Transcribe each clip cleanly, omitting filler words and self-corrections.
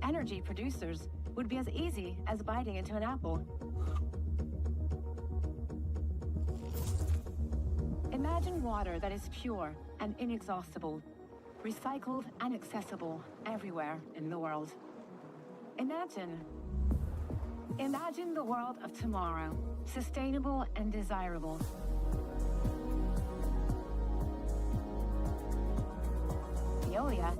energy producers would be as easy as biting into an apple. Imagine water that is pure and inexhaustible, recycled and accessible everywhere in the world. Imagine the world of tomorrow, sustainable and desirable. Veolia.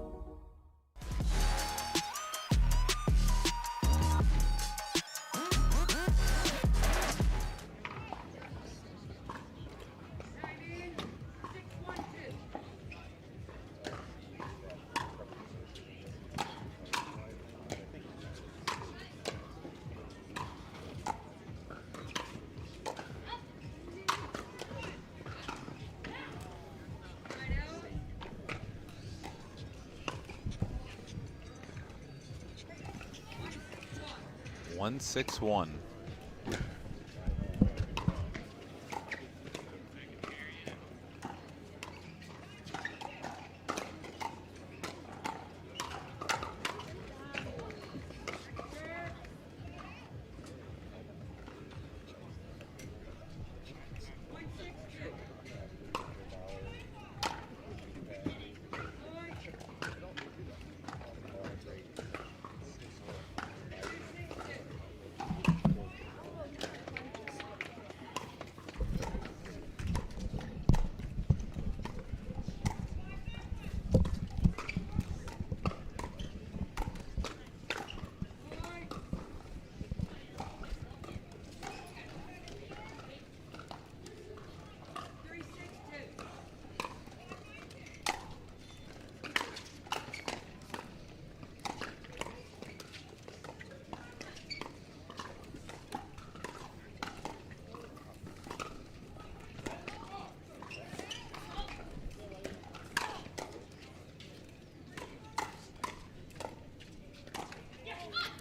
One 6-1.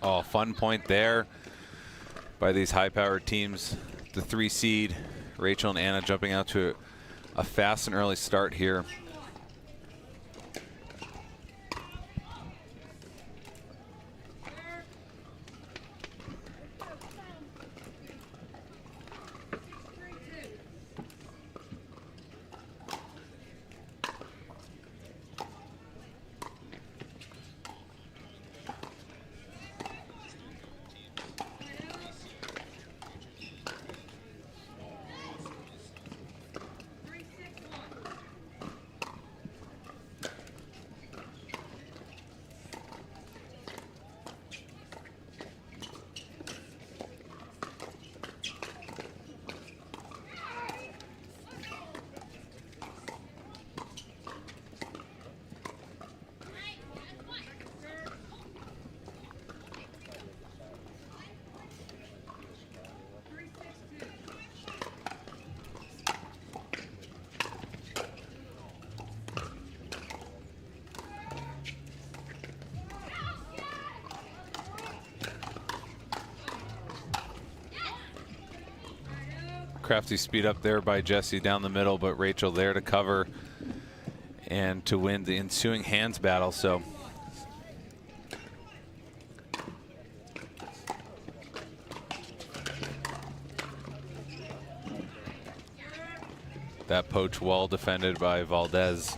Oh, fun point there by these high-powered teams. The 3 seed, Rachel and Anna, jumping out to a fast and early start here. Crafty speed up there by Jesse down the middle, but Rachel there to cover and to win the ensuing hands battle. So that poach well defended by Valdez.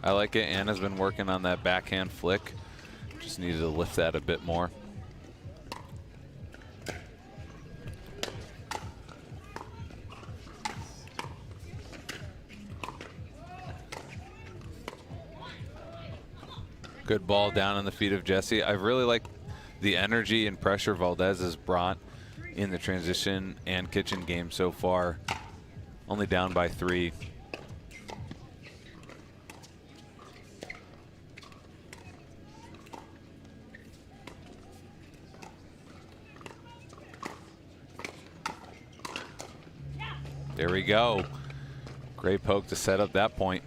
I like it. Anna's been working on that backhand flick. Just needed to lift that a bit more. Good ball down on the feet of Jesse. I really like the energy and pressure Valdez has brought in the transition and kitchen game so far. Only down by 3. There we go. Great poke to set up that point.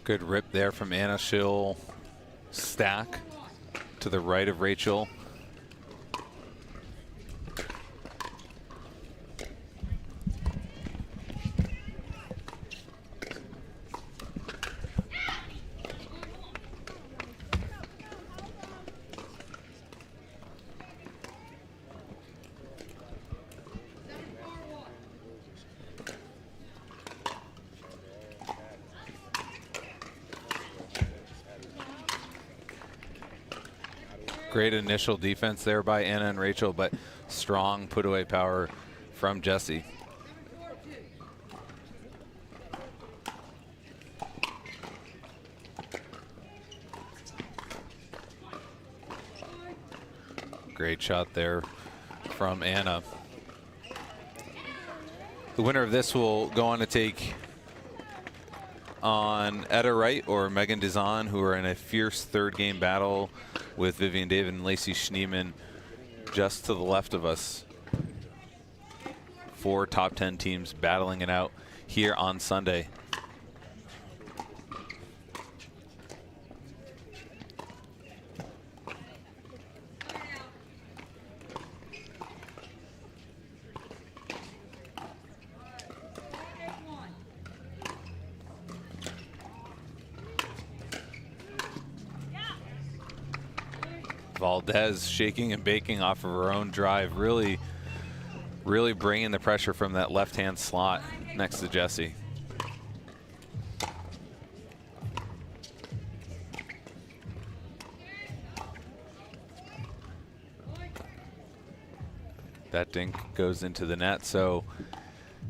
Good rip there from Anna. She'll stack to the right of Rachel. Great initial defense there by Anna and Rachel, but strong put away power from Jessie. Great shot there from Anna. The winner of this will go on to take on Etta Wright or Megan Dizon, who are in a fierce third game battle with Vivian David and Lacey Schneeman just to the left of us. 4 top 10 teams battling it out here on Sunday. Valdez shaking and baking off of her own drive, really bringing the pressure from that left-hand slot next to Jessie. That dink goes into the net, so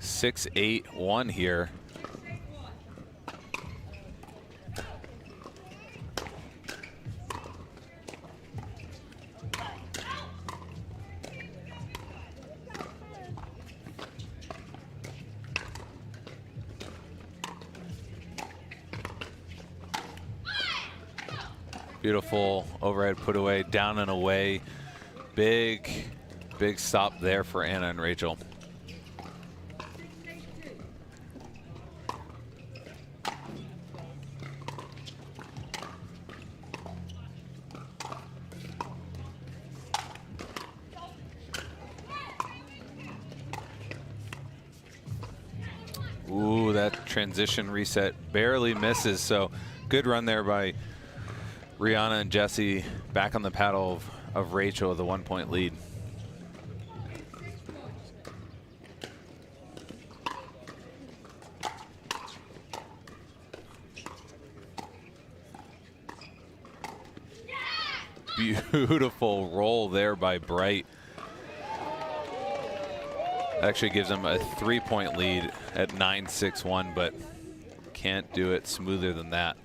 6-8-1 here. Beautiful overhead put away, down and away. Big stop there for Anna and Rachel. Ooh, that transition reset barely misses, so good run there by Rihanna and Jessie, back on the paddle of Rachel with a 1-point lead. Beautiful roll there by Bright. Actually gives them a 3-point lead at 9-6-1, but can't do it smoother than that.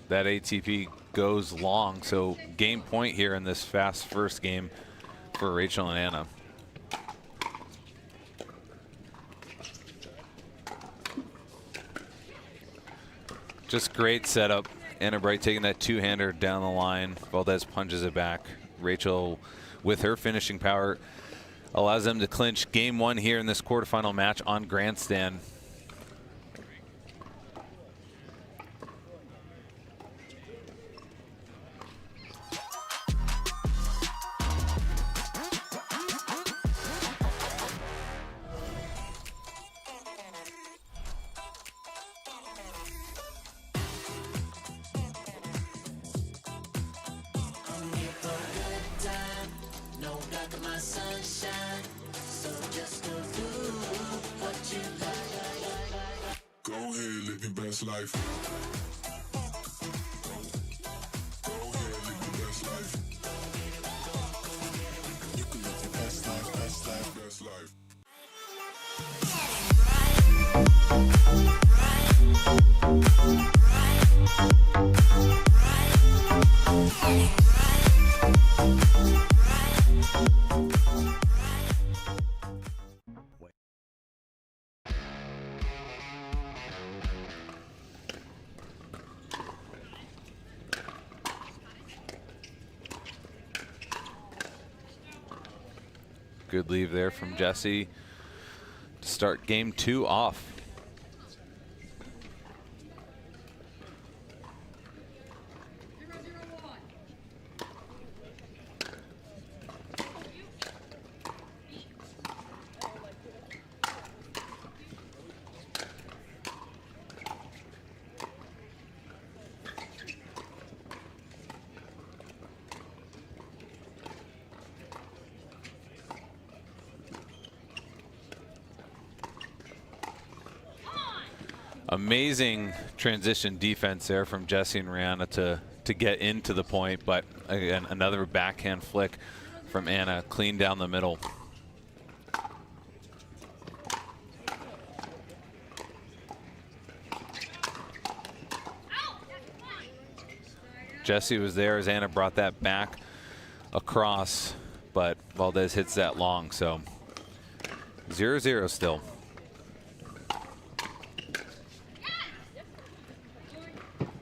That ATP goes long, so game point here in this fast first game for Rachel and Anna. Just great setup. Anna Bright taking that two-hander down the line. Valdez punches it back. Rachel, with her finishing power, allows them to clinch game one here in this quarterfinal match on Grandstand. Good leave there from Jesse to start game 2 off. Amazing transition defense there from Jesse and Rihanna to get into the point, but again, another backhand flick from Anna, clean down the middle. Jesse was there as Anna brought that back across, but Valdez hits that long, so 0-0 still.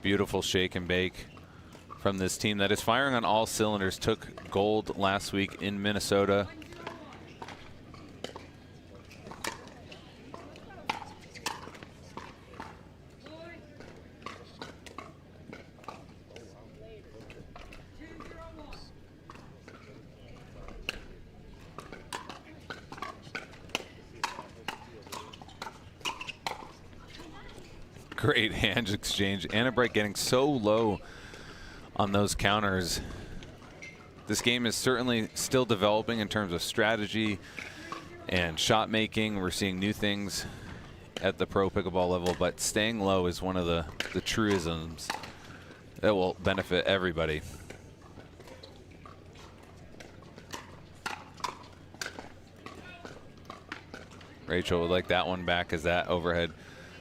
Beautiful shake and bake from this team that is firing on all cylinders. Took gold last week in Minnesota. Great hand exchange. Anna Bright getting so low on those counters. This game is certainly still developing in terms of strategy and shot making. We're seeing new things at the pro pickleball level, but staying low is one of the truisms that will benefit everybody. Rachel would like that one back as that overhead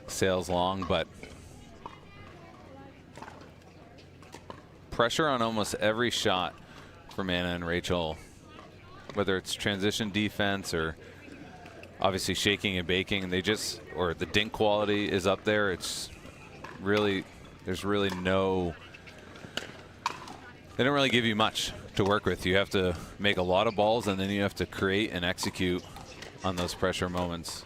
sails long, but pressure on almost every shot from Anna and Rachel, whether it's transition defense or obviously shaking and baking. They just, or the dink quality is up there. It's really, there's really no, they don't really give you much to work with. You have to make a lot of balls and then you have to create and execute on those pressure moments.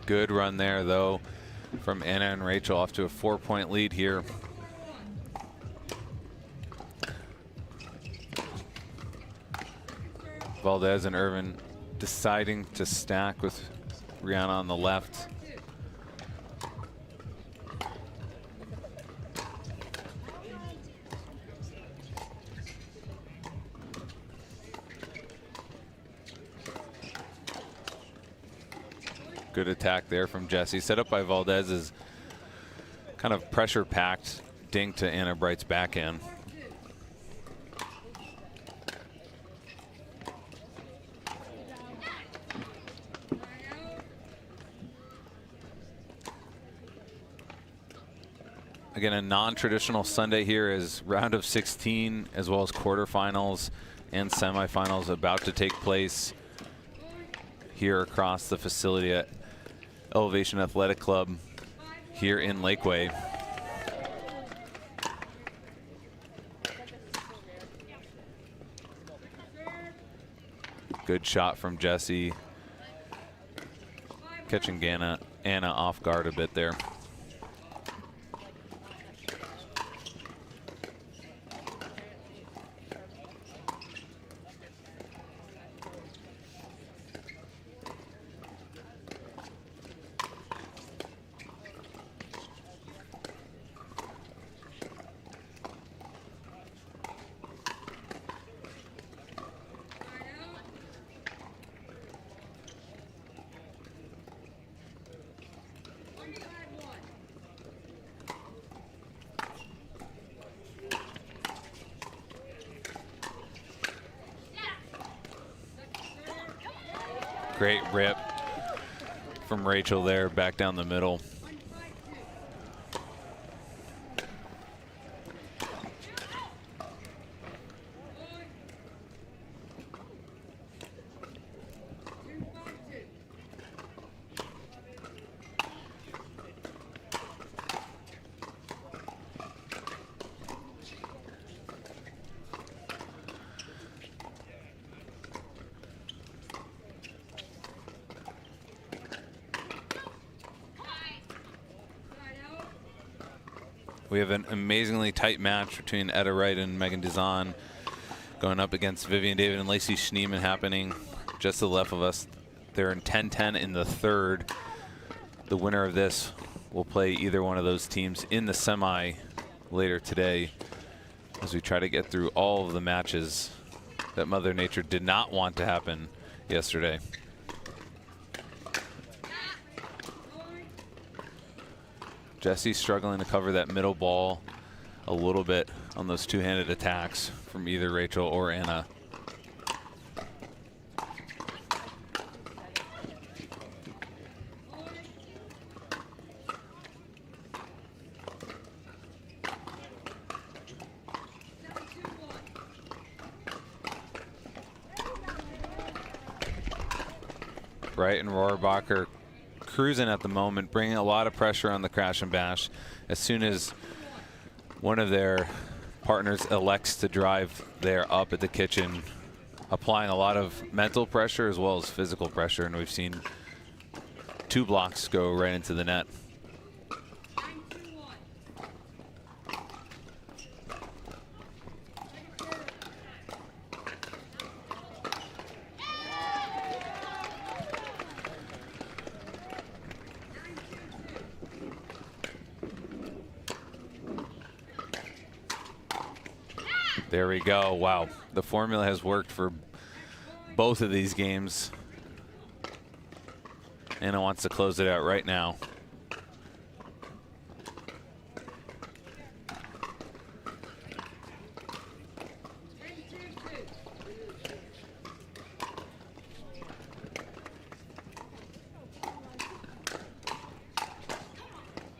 Good run there, though, from Anna and Rachel, off to a 4-point lead here. Valdez and Irvin deciding to stack with Rihanna on the left. Good attack there from Jesse. Set up by Valdez is kind of pressure-packed dink to Anna Bright's backhand. Again, a non-traditional Sunday here is round of 16 as well as quarterfinals and semifinals about to take place here across the facility at Elevation Athletic Club here in Lakeway. Good shot from Jesse, catching Anna off guard a bit there. Great rip from Rachel there, back down the middle. We have an amazingly tight match between Etta Wright and Megan Dizon going up against Vivian David and Lacey Schneeman happening just to the left of us. They're in 10-10 in the third. The winner of this will play either one of those teams in the semi later today as we try to get through all of the matches that Mother Nature did not want to happen yesterday. Jesse's struggling to cover that middle ball a little bit on those two-handed attacks from either Rachel or Anna. Bright and Rohrabacher cruising at the moment, bringing a lot of pressure on the crash and bash. As soon as one of their partners elects to drive there up at the kitchen, applying a lot of mental pressure as well as physical pressure, and we've seen 2 blocks go right into the net. There we go. Wow. The formula has worked for both of these games. Anna wants to close it out right now.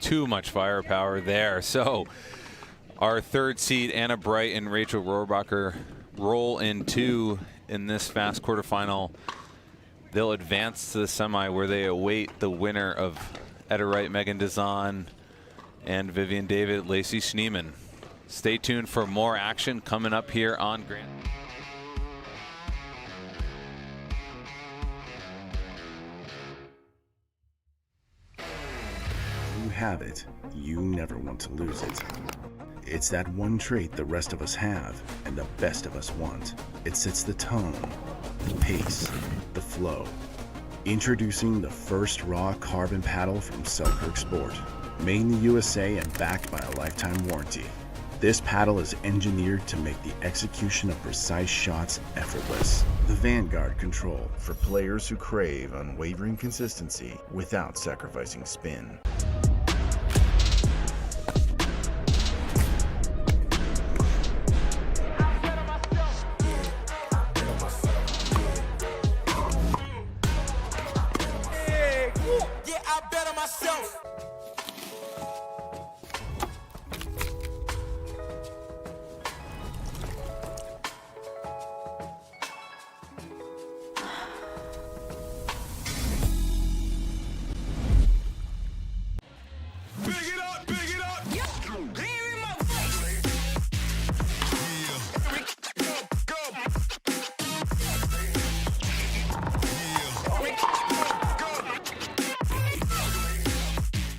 Too much firepower there. So our third seed, Anna Bright and Rachel Rohrabacher, roll in 2 in this fast quarterfinal. They'll advance to the semi where they await the winner of Etta Wright, Megan Dizon, and Vivian David, Lacey Schneeman. Stay tuned for more action coming up here on Grandstand. You have it. You never want to lose it. It's that one trait the rest of us have and the best of us want. It sets the tone, the pace, the flow. Introducing the first raw carbon paddle from Selkirk Sport. Made in the USA and backed by a lifetime warranty. This paddle is engineered to make the execution of precise shots effortless. The Vanguard Control for players who crave unwavering consistency without sacrificing spin.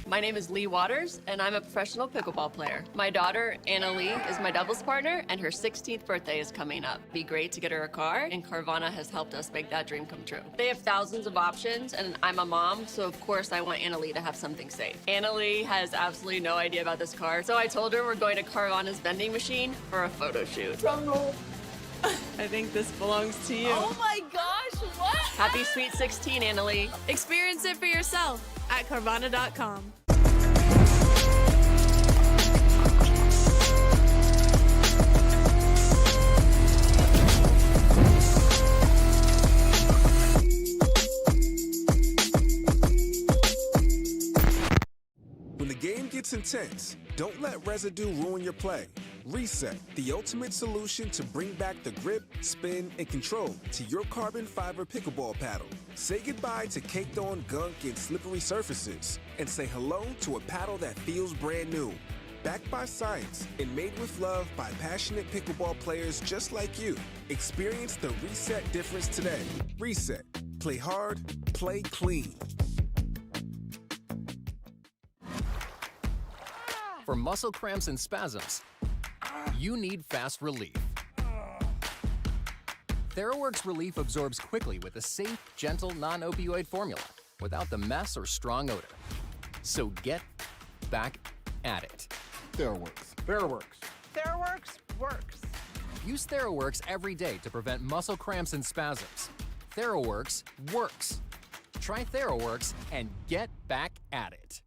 My name is Lee Waters, and I'm a professional pickleball player. My daughter, Anna Lee, is my doubles partner, and her 16th birthday is coming up. It'd be great to get her a car, and Carvana has helped us make that dream come true. They have thousands of options, and I'm a mom, so of course I want Anna Lee to have something safe. Anna Lee has absolutely no idea about this car, so I told her we're going to Carvana's vending machine for a photo shoot. Drum roll. I think this belongs to you. Oh my gosh, what? Happy Sweet 16, Anna Lee. Experience it for yourself at Carvana.com. game gets intense, don't let residue ruin your play. Reset, the ultimate solution to bring back the grip, spin, and control to your carbon fiber pickleball paddle. Say goodbye to caked-on gunk and slippery surfaces, and say hello to a paddle that feels brand new. Backed by science and made with love by passionate pickleball players just like you. Experience the Reset difference today. Reset. Play hard, play clean. For muscle cramps and spasms, you need fast relief. TheraWorks Relief absorbs quickly with a safe, gentle, non-opioid formula without the mess or strong odor. So get back at it. TheraWorks. TheraWorks works. Use TheraWorks every day to prevent muscle cramps and spasms. TheraWorks works. Try TheraWorks and get back at it.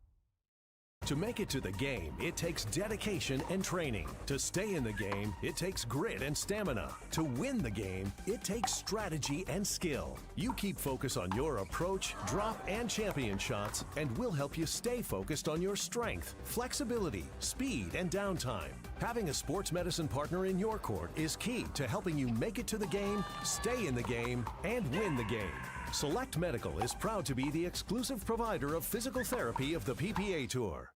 To make it to the game, it takes dedication and training. To stay in the game, it takes grit and stamina. To win the game, it takes strategy and skill. You keep focus on your approach, drop, and champion shots, and we'll help you stay focused on your strength, flexibility, speed, and downtime. Having a sports medicine partner in your court is key to helping you make it to the game, stay in the game, and win the game. Select Medical is proud to be the exclusive provider of physical therapy of the PPA Tour.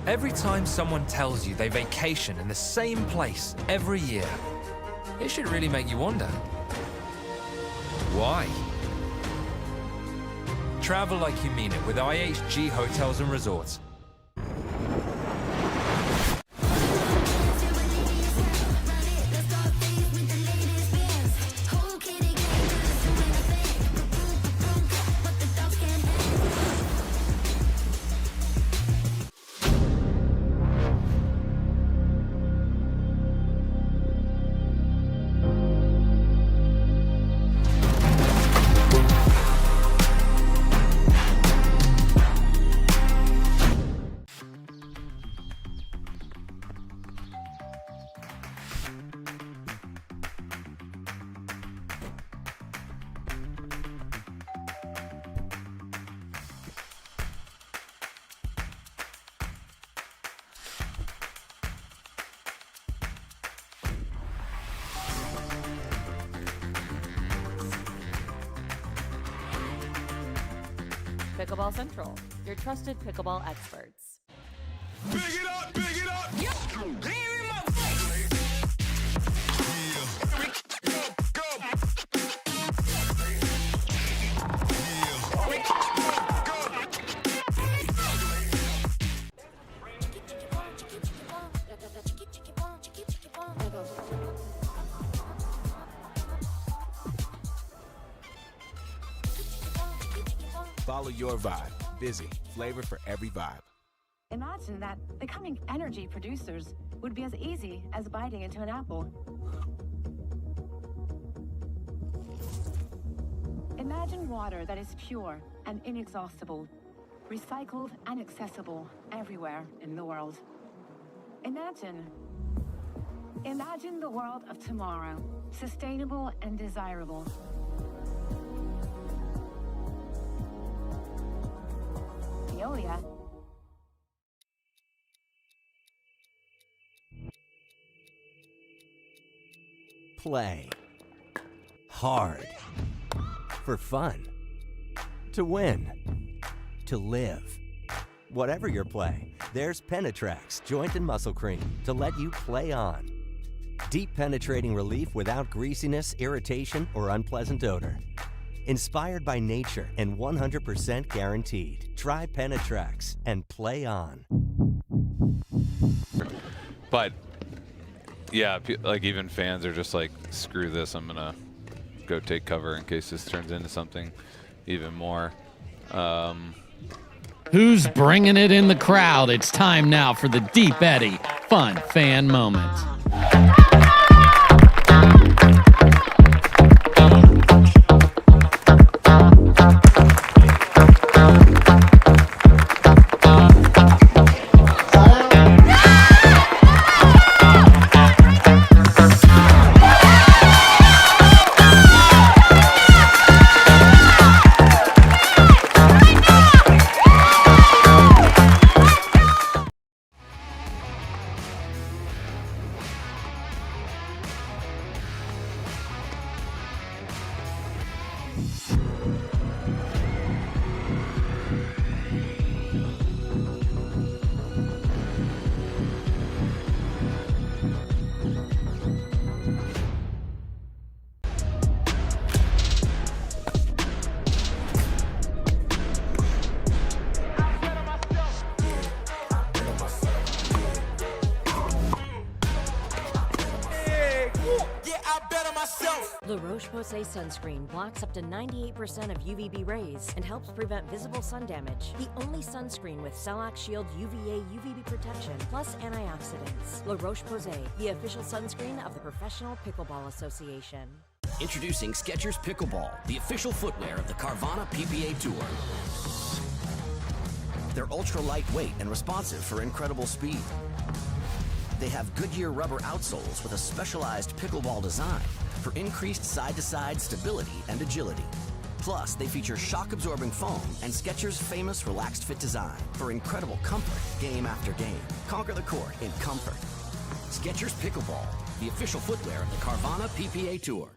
Every time someone tells you they vacation in the same place every year, it should really make you wonder, why? Travel like you mean it with IHG Hotels and Resorts. Pickleball Central, your trusted pickleball experts. Big it up, big it up! Yeah. Follow your vibe. Busy. Flavor for every vibe. Imagine that becoming energy producers would be as easy as biting into an apple. Imagine water that is pure and inexhaustible, recycled and accessible everywhere in the world. Imagine the world of tomorrow, sustainable and desirable. Veolia. Play hard for fun, to win, to live. Whatever your play, there's Penetrax Joint and Muscle Cream to let you play on. Deep penetrating relief without greasiness, irritation, or unpleasant odor. Inspired by nature and 100% guaranteed. Try Penetrax and play on. But yeah, like even fans are just like, screw this, I'm gonna go take cover in case this turns into something even more. Who's bringing it in the crowd? It's time now for the Deep Eddy Fun Fan Moment. La Roche-Posay sunscreen blocks up to 98% of UVB rays and helps prevent visible sun damage. The only sunscreen with Cell-Lock Shield UVA UVB protection plus antioxidants. La Roche-Posay, the official sunscreen of the Professional Pickleball Association. Introducing Skechers Pickleball, the official footwear of the Carvana PPA Tour. They're ultra lightweight and responsive for incredible speed. They have Goodyear rubber outsoles with a specialized pickleball design for increased side-to-side stability and agility. Plus, they feature shock-absorbing foam and Skechers' famous relaxed fit design for incredible comfort game after game. Conquer the court in comfort. Skechers Pickleball, the official footwear of the Carvana PPA Tour.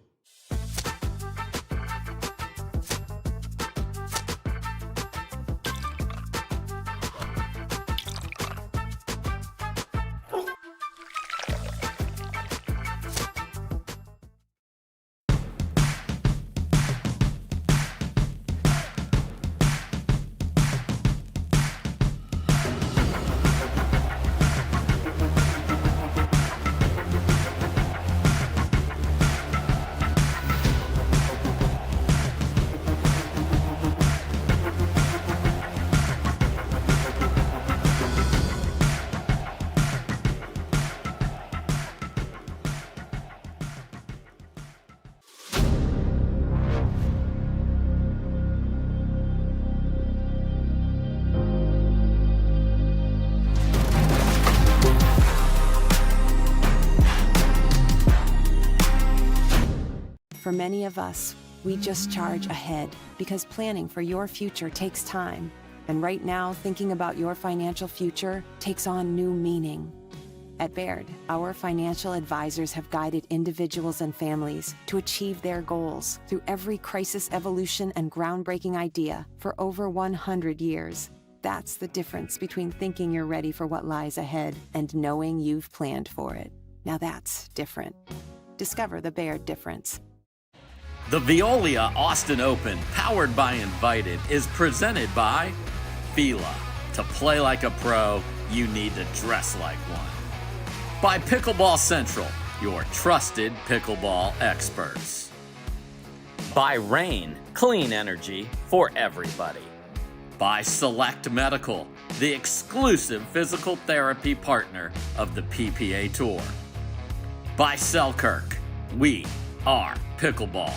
For many of us, we just charge ahead because planning for your future takes time. And right now, thinking about your financial future takes on new meaning. At Baird, our financial advisors have guided individuals and families to achieve their goals through every crisis evolution and groundbreaking idea for over 100 years. That's the difference between thinking you're ready for what lies ahead and knowing you've planned for it. Now that's different. Discover the Baird difference. The Veolia Austin Open, powered by Invited, is presented by Fila. To play like a pro, you need to dress like one. By Pickleball Central, your trusted pickleball experts. By Rain, clean energy for everybody. By Select Medical, the exclusive physical therapy partner of the PPA Tour. By Selkirk, we are pickleball.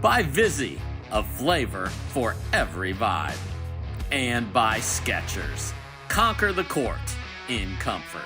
By Vizzy, a flavor for every vibe. And by Skechers, conquer the court in comfort.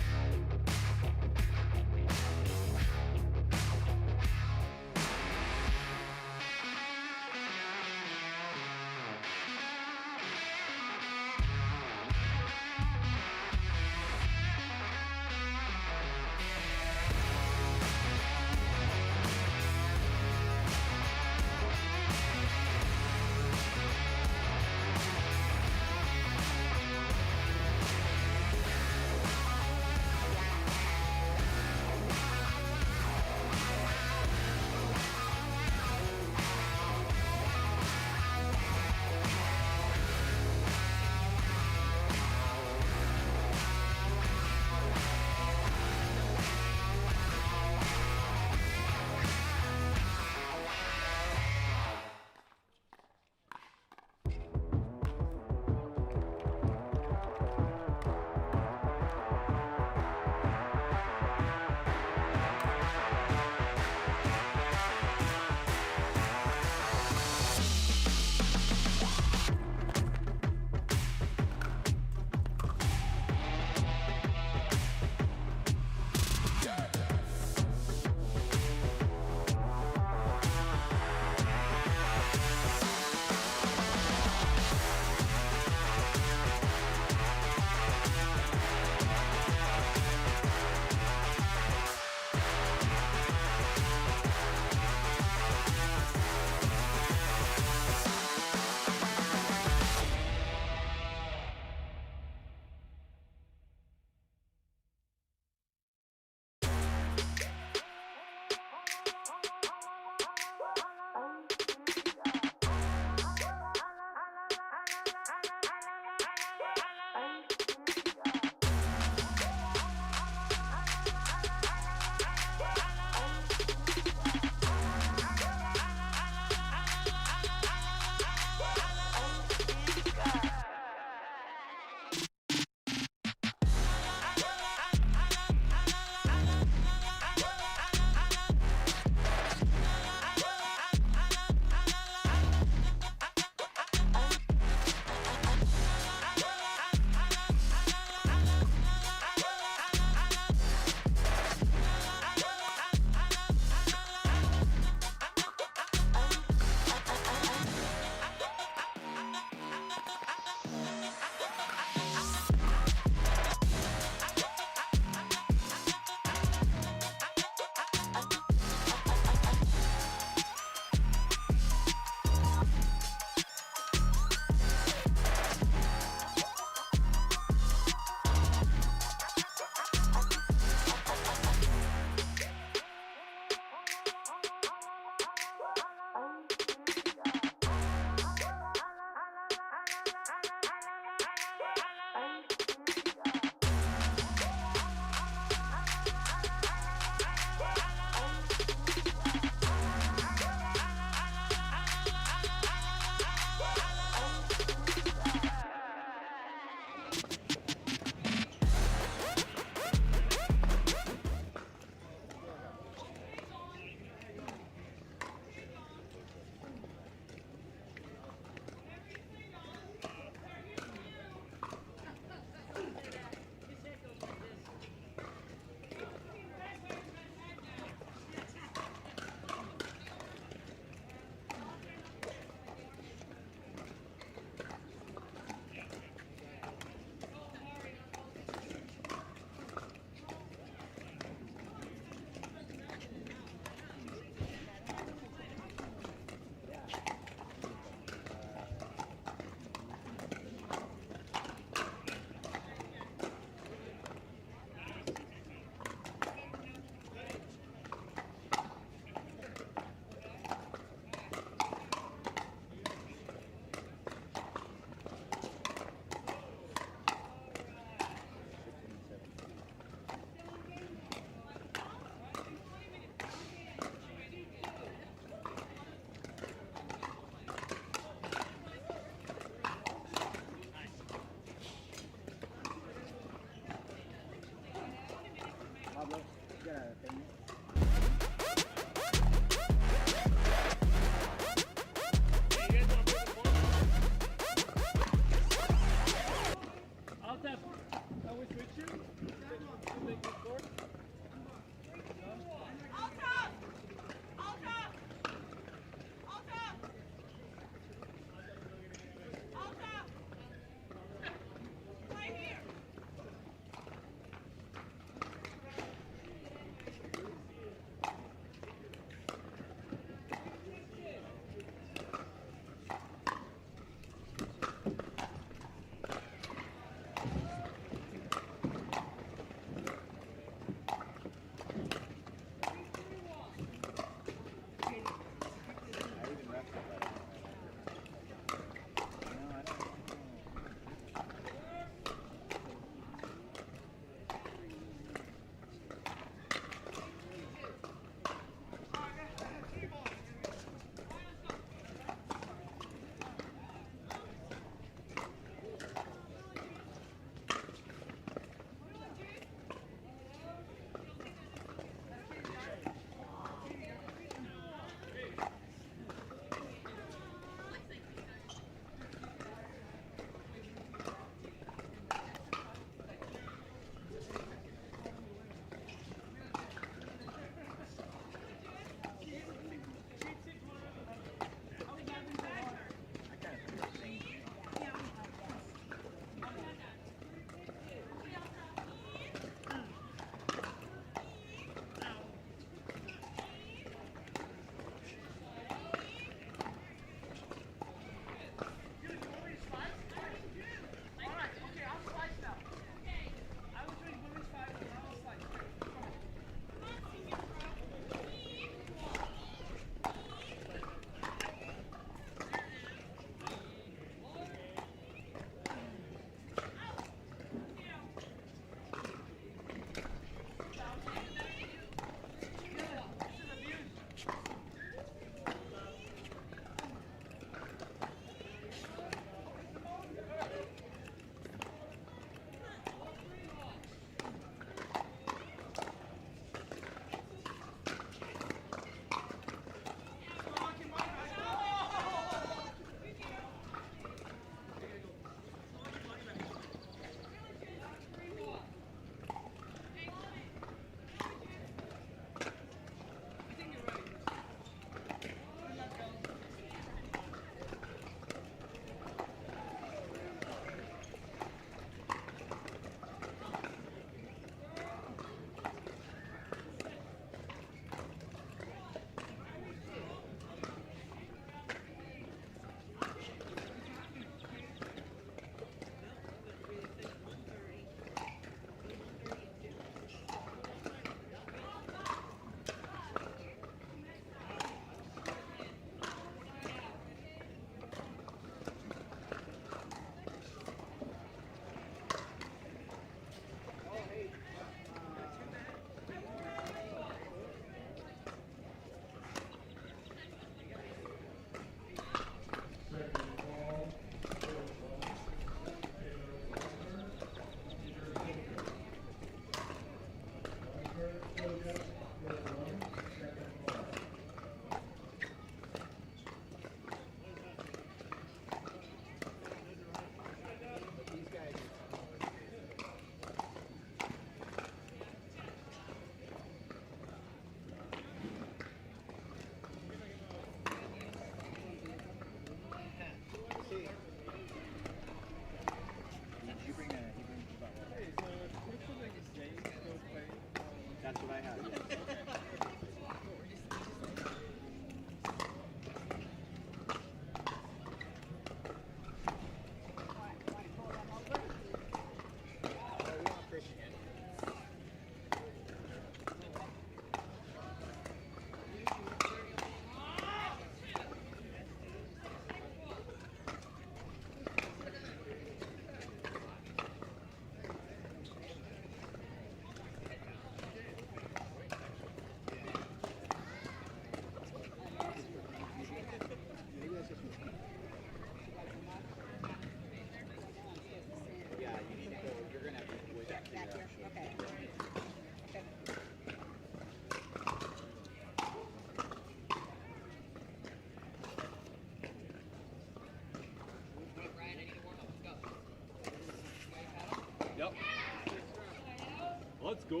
go.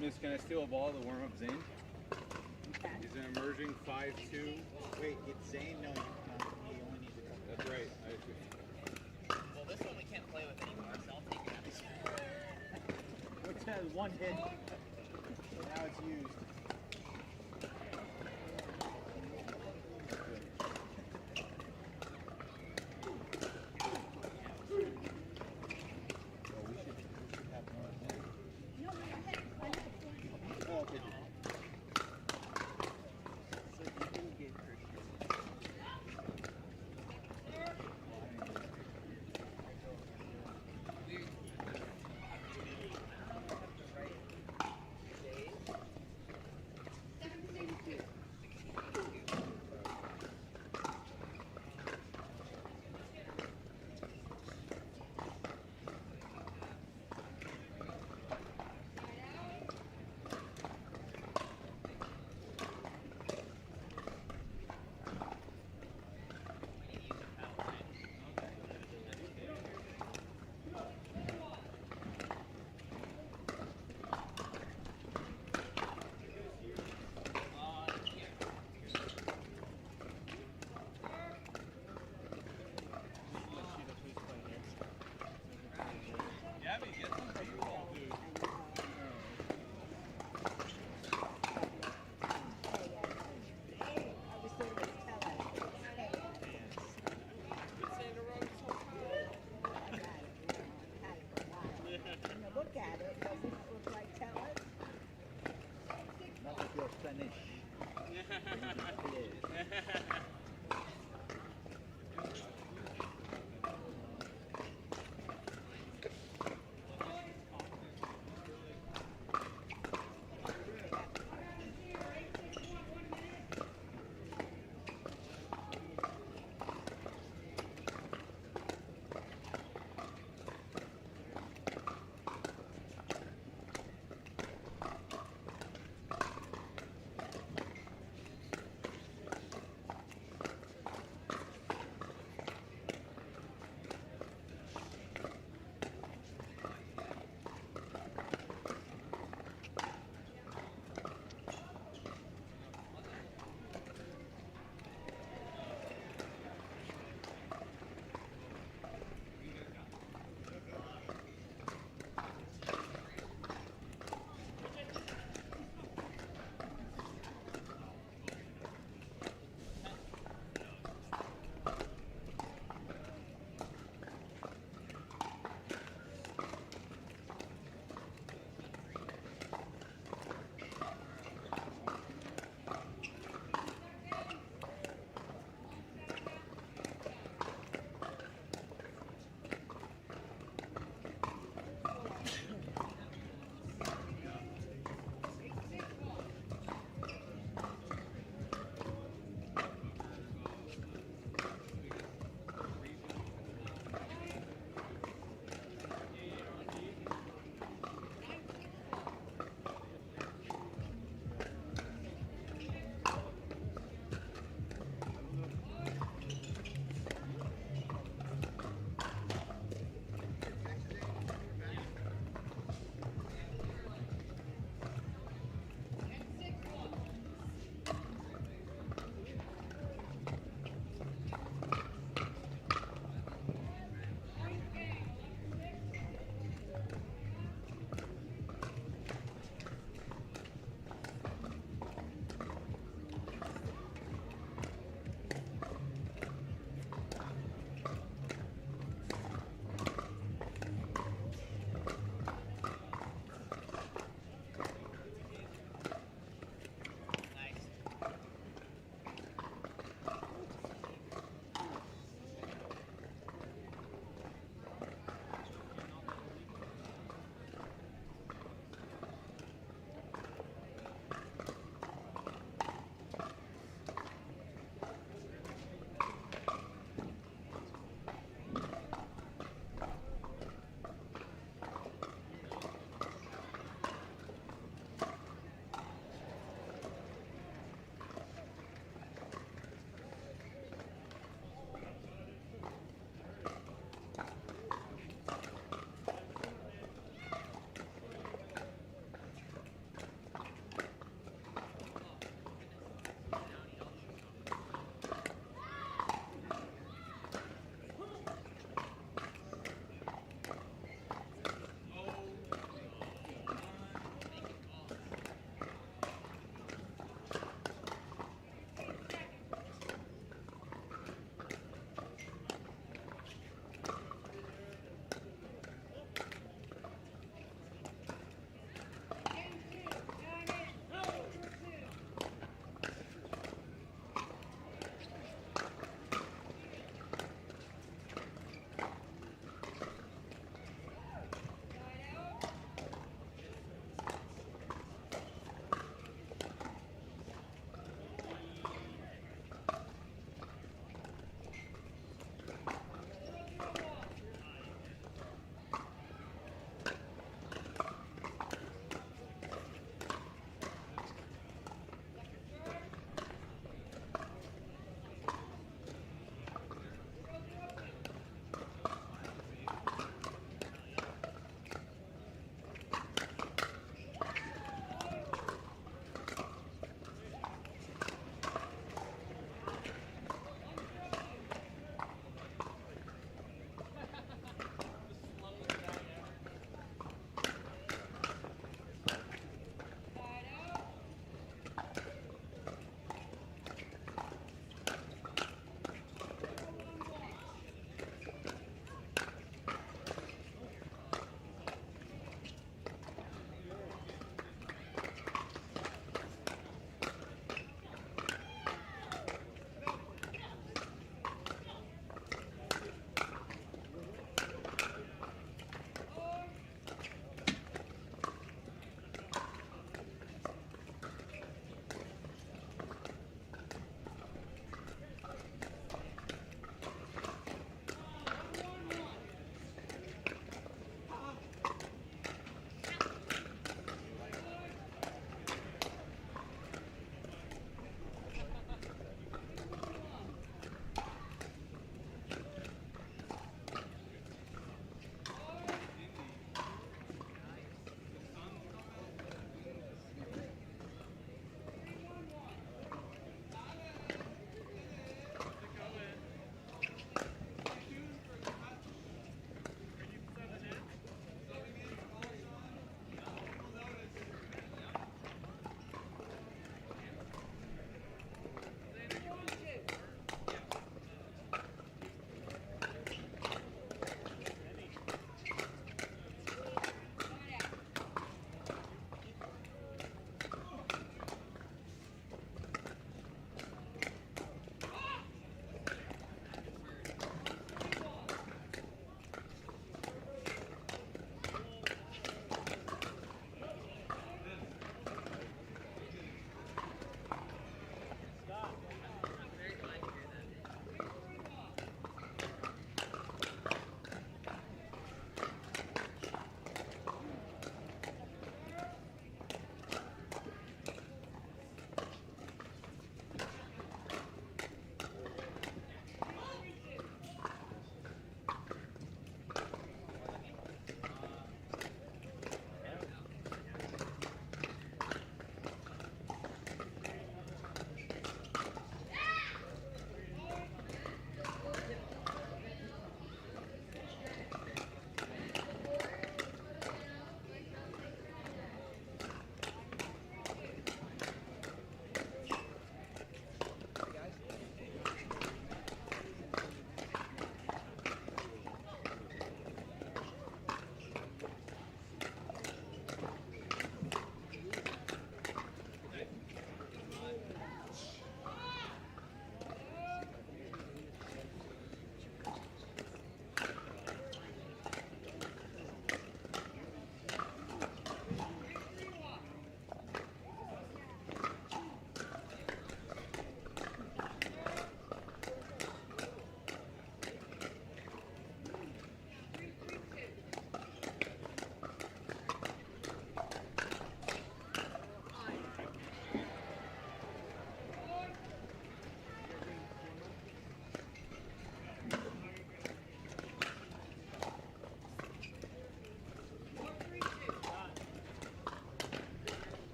Miss, can I steal a ball to warm up Zane? He's an emerging 5'2". Wait, it's Zane? No, he only needs a couple. That's right. Well, this one we can't play with anymore, so I'll take it. Which has one hit. Now it's used.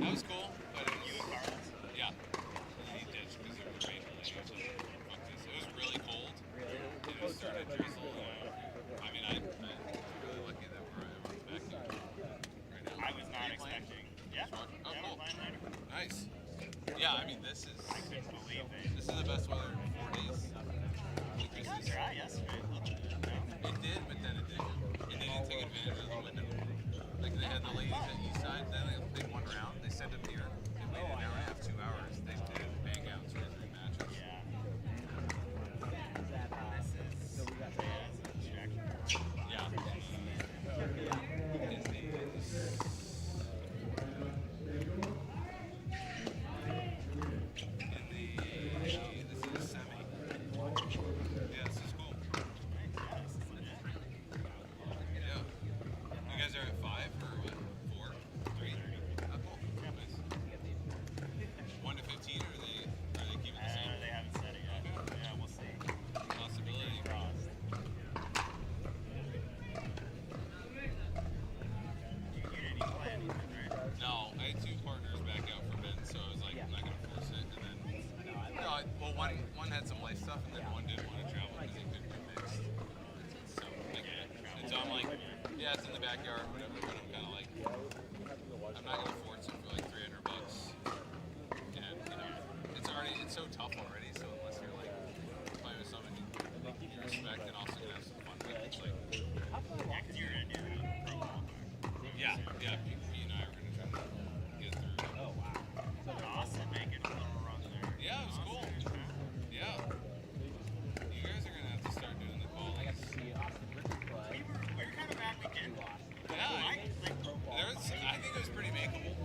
That was cool, but it was, yeah. He ditched because it was raining. It was really cold. And it started drizzling. I mean, I'm really lucky that we're back here right now. I was not expecting. Yeah. Oh, cool. Nice. Yeah, I mean, this is. I couldn't believe it. This is the best weather in 4 days. It got dry yesterday. It did, but then it didn't. And they didn't take advantage of the window. Like they had the ladies at East Side, then they won round. They sent them here. They waited an hour and a half, 2 hours. They did bang out 2 or 3 matches. Yeah. Yeah. This is semi. Yeah, this is cool. Yeah. You guys are at 5 or what? 4? 3? Oh, cool. Nice. 1 to 15, or are they keeping the same? They haven't said it yet. Okay. Yeah, we'll see. Possibility. Crossed. You didn't even play anything, right? No, I had 2 partners back out for Ben, so I was like, I'm not going to force it. And then, well, one had some life stuff, and then one didn't want to travel because he couldn't do mixed. So, I get it. And so I'm like, yeah, it's in the backyard, whatever, but I'm kind of like, I'm not going to force it for like $300. And, it's so tough already, so unless you're like playing with someone you respect and also going to have some fun with, it's like. Because you're in pro ball. Yeah, Pete and I are going to try to get through. Oh, wow. So Austin making a little run there. Yeah, it was cool. Yeah. You guys are going to have to start doing the calls. I got to see Austin play. We were kind of back weekend. Yeah, I think it was pretty makeable.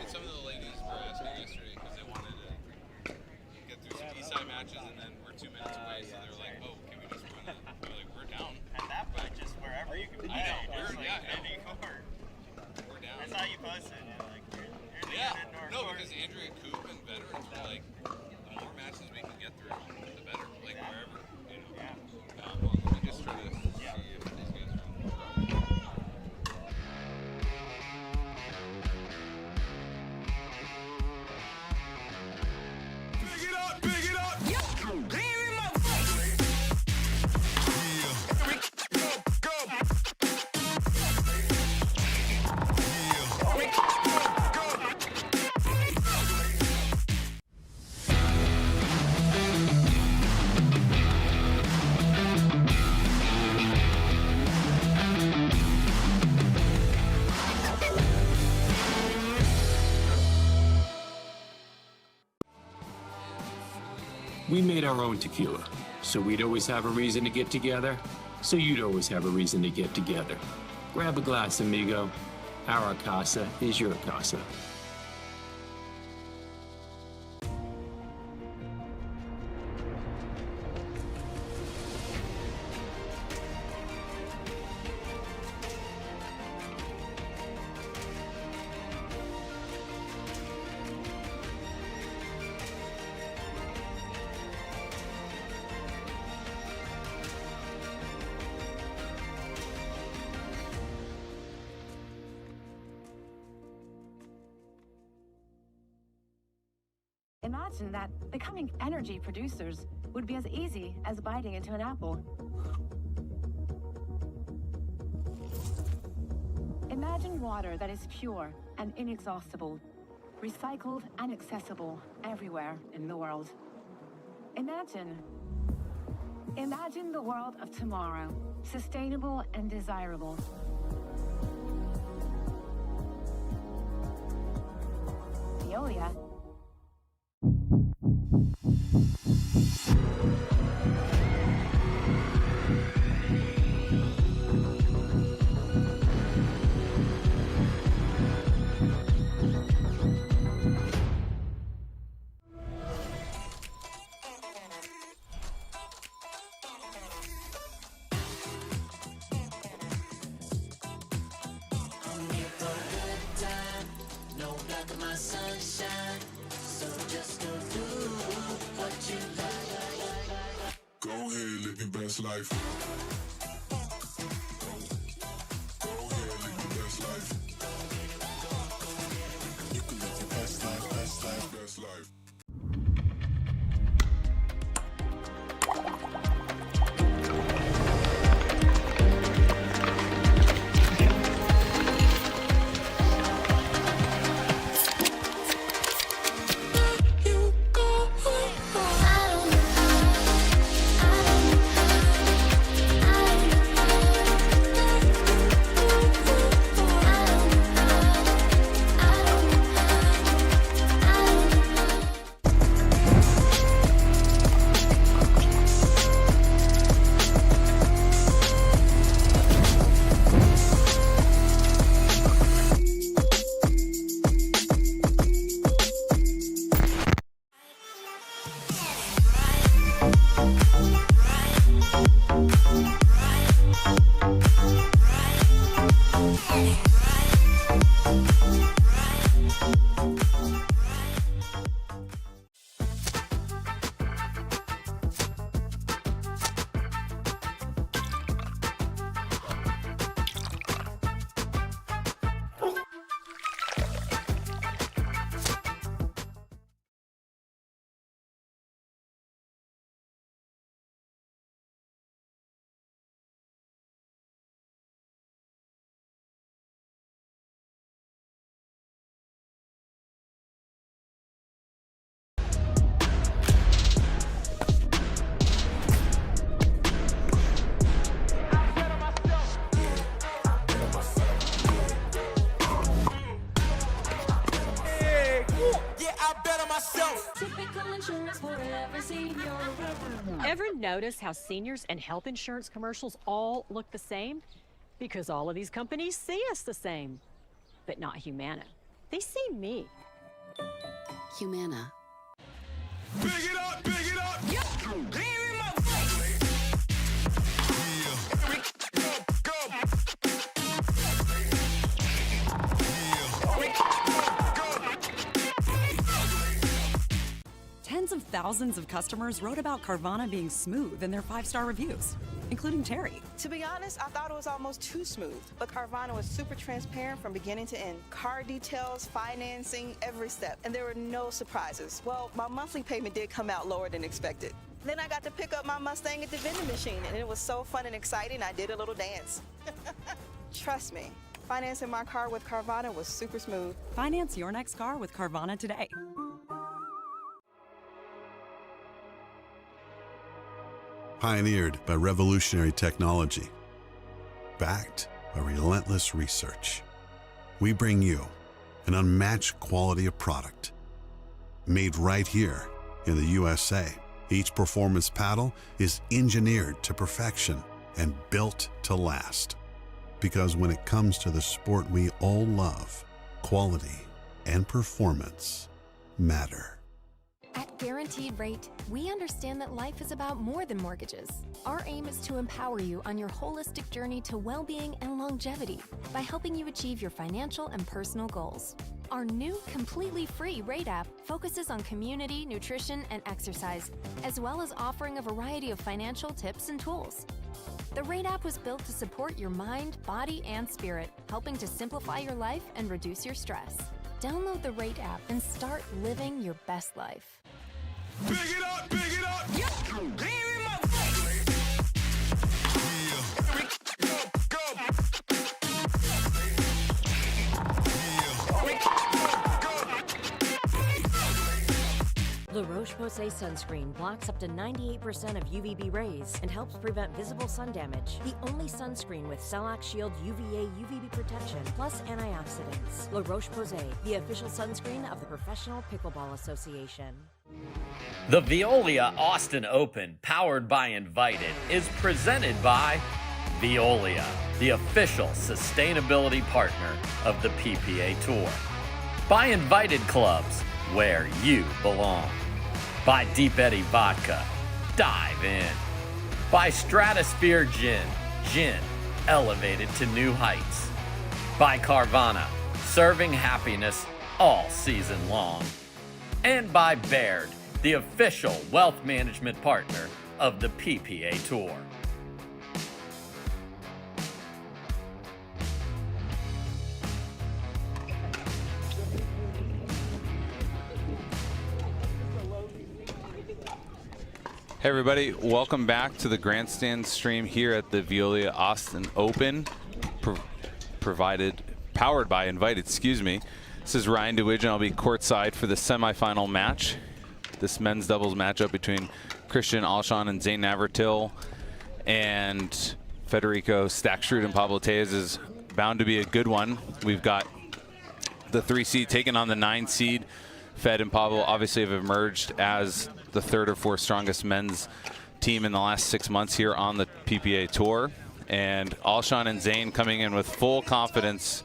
some of the ladies were asking yesterday because they wanted to get through some Eastside matches, and then we're 2 minutes away, so they were like, "Oh, can we just run it?" We're like, "We're down." At that point, just wherever you can play. We're down. That's how you posted. Because Andrea Coop and veterans were like, the more matches we can get through, the better. Like wherever, well, let me just try to see if these guys are on the Big it up, big it up. We made our own tequila, so we'd always have a reason to get together, so you'd always have a reason to get together. Grab a glass, amigo. Our casa is your casa. Imagine that becoming energy producers would be as easy as biting into an apple. Imagine water that is pure and inexhaustible, recycled and accessible everywhere in the world. Imagine the world of tomorrow, sustainable and desirable. Veolia. Go ahead, live your best life. Go ahead, live your best life. You can live your best life, best life, best life. Ever notice how seniors and health insurance commercials all look the same? Because all of these companies see us the same. but not Humana. They see me. Humana. Big it up, big it up. Tens of thousands of customers wrote about Carvana being smooth in their 5-star reviews, including Terry. To be honest, I thought it was almost too smooth, but Carvana was super transparent from beginning to end. Car details, financing, every step, and there were no surprises. Well, my monthly payment did come out lower than expected. Then I got to pick up my Mustang at the vending machine, and it was so fun and exciting, I did a little dance. Trust me, financing my car with Carvana was super smooth. Finance your next car with Carvana today. Pioneered by revolutionary technology, backed by relentless research, we bring you an unmatched quality of product. Made right here in the USA, each performance paddle is engineered to perfection and built to last. Because when it comes to the sport we all love, quality and performance matter. At Guaranteed Rate, we understand that life is about more than mortgages. Our aim is to empower you on your holistic journey to well-being and longevity by helping you achieve your financial and personal goals. Our new, completely free Rate app focuses on community, nutrition, and exercise, as well as offering a variety of financial tips and tools. The Rate app was built to support your mind, body, and spirit, helping to simplify your life and reduce your stress. Download the Rate app and start living your best life. Big it up, big it up. La Roche-Posay sunscreen blocks up to 98% of UVB rays and helps prevent visible sun damage. The only sunscreen with Shellac Shield UVA UVB protection plus antioxidants. La Roche-Posay, the official sunscreen of the Professional Pickleball Association. The Veolia Austin Open, powered by Invited, is presented by Veolia, the official sustainability partner of the PPA Tour. By Invited Clubs, where you belong. By Deep Eddy Vodka, dive in. By Stratosphere Gin, gin elevated to new heights. By Carvana, serving happiness all season long. And by Baird, the official wealth management partner of the PPA Tour. Hey everybody, welcome back to the Grandstand stream here at the Veolia Austin Open, powered by Invited, excuse me. This is Ryan DeWidge, and I'll be courtside for the semifinal match. This men's doubles matchup between Christian Alshon and Zane Navratil and Federico Staksrud and Pablo Tejas is bound to be a good one. We've got the 3 seed taking on the 9 seed. Fed and Pablo obviously have emerged as the 3rd or 4th strongest men's team in the last 6 months here on the PPA Tour. And Alshon and Zane coming in with full confidence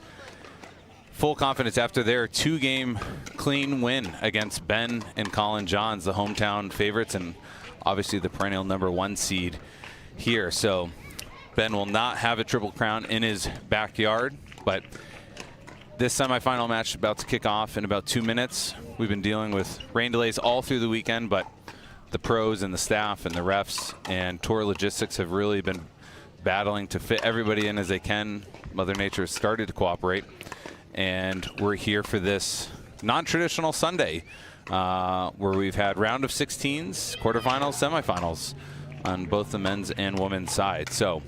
after their 2-game clean win against Ben and Colin Johns, the hometown favorites and obviously the perennial #1 seed here. So Ben will not have a Triple Crown in his backyard, but this semifinal match is about to kick off in about 2 minutes. We've been dealing with rain delays all through the weekend, but the pros and the staff and the refs and tour logistics have really been battling to fit everybody in as they can. Mother Nature has started to cooperate, and we're here for this non-traditional Sunday where we've had round of 16s, quarterfinals, semifinals on both the men's and women's side. So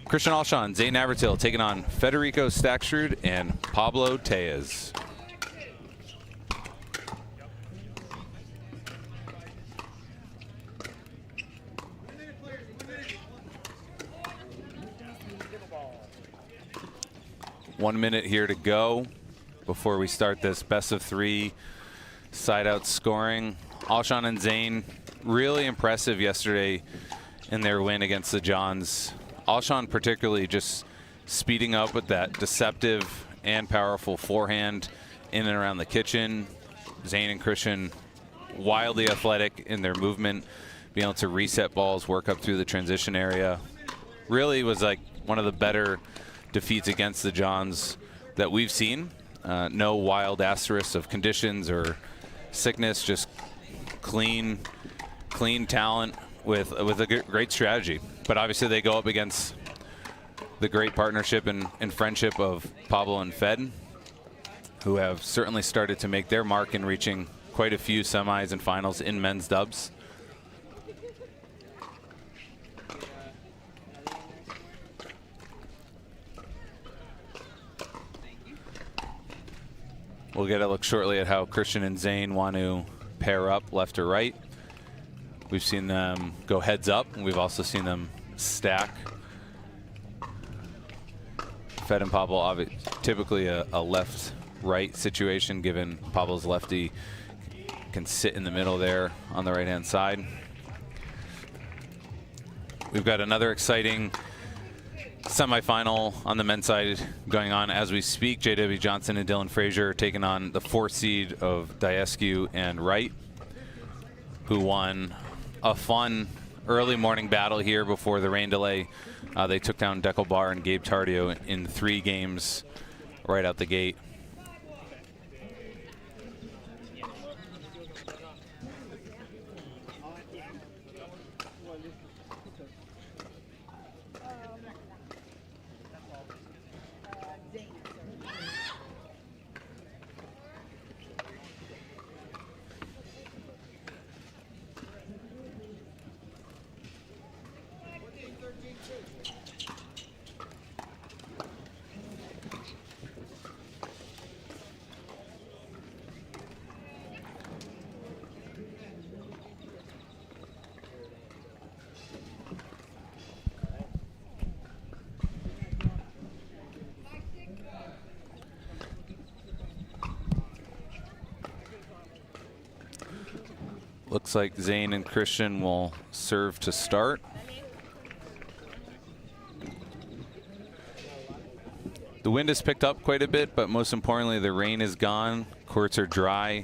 Christian Alshon, Zane Navratil taking on Federico Staksrud and Pablo Tejas. One minute here to go before we start this best of 3 side-out scoring. Alshon and Zane really impressive yesterday in their win against the Johns. Alshon particularly just speeding up with that deceptive and powerful forehand in and around the kitchen. Zane and Christian wildly athletic in their movement, being able to reset balls, work up through the transition area. Really was like one of the better defeats against the Johns that we've seen. No wild asterisks of conditions or sickness, just clean talent with a great strategy. But obviously they go up against the great partnership and friendship of Pablo and Fed, who have certainly started to make their mark in reaching quite a few semis and finals in men's dubs. We'll get a look shortly at how Christian and Zane want to pair up left or right. We've seen them go heads up, and we've also seen them stack. Fed and Pablo, typically a left-right situation, given Pablo's lefty can sit in the middle there on the right-hand side. We've got another exciting semifinal on the men's side going on as we speak. J.W. Johnson and Dylan Frazier taking on the 4th seed of Diescu and Wright, who won a fun early morning battle here before the rain delay. They took down Dekel Bar and Gabe Tardio in 3 games right out the gate. Looks like Zane and Christian will serve to start. The wind has picked up quite a bit, but most importantly, the rain is gone. Courts are dry.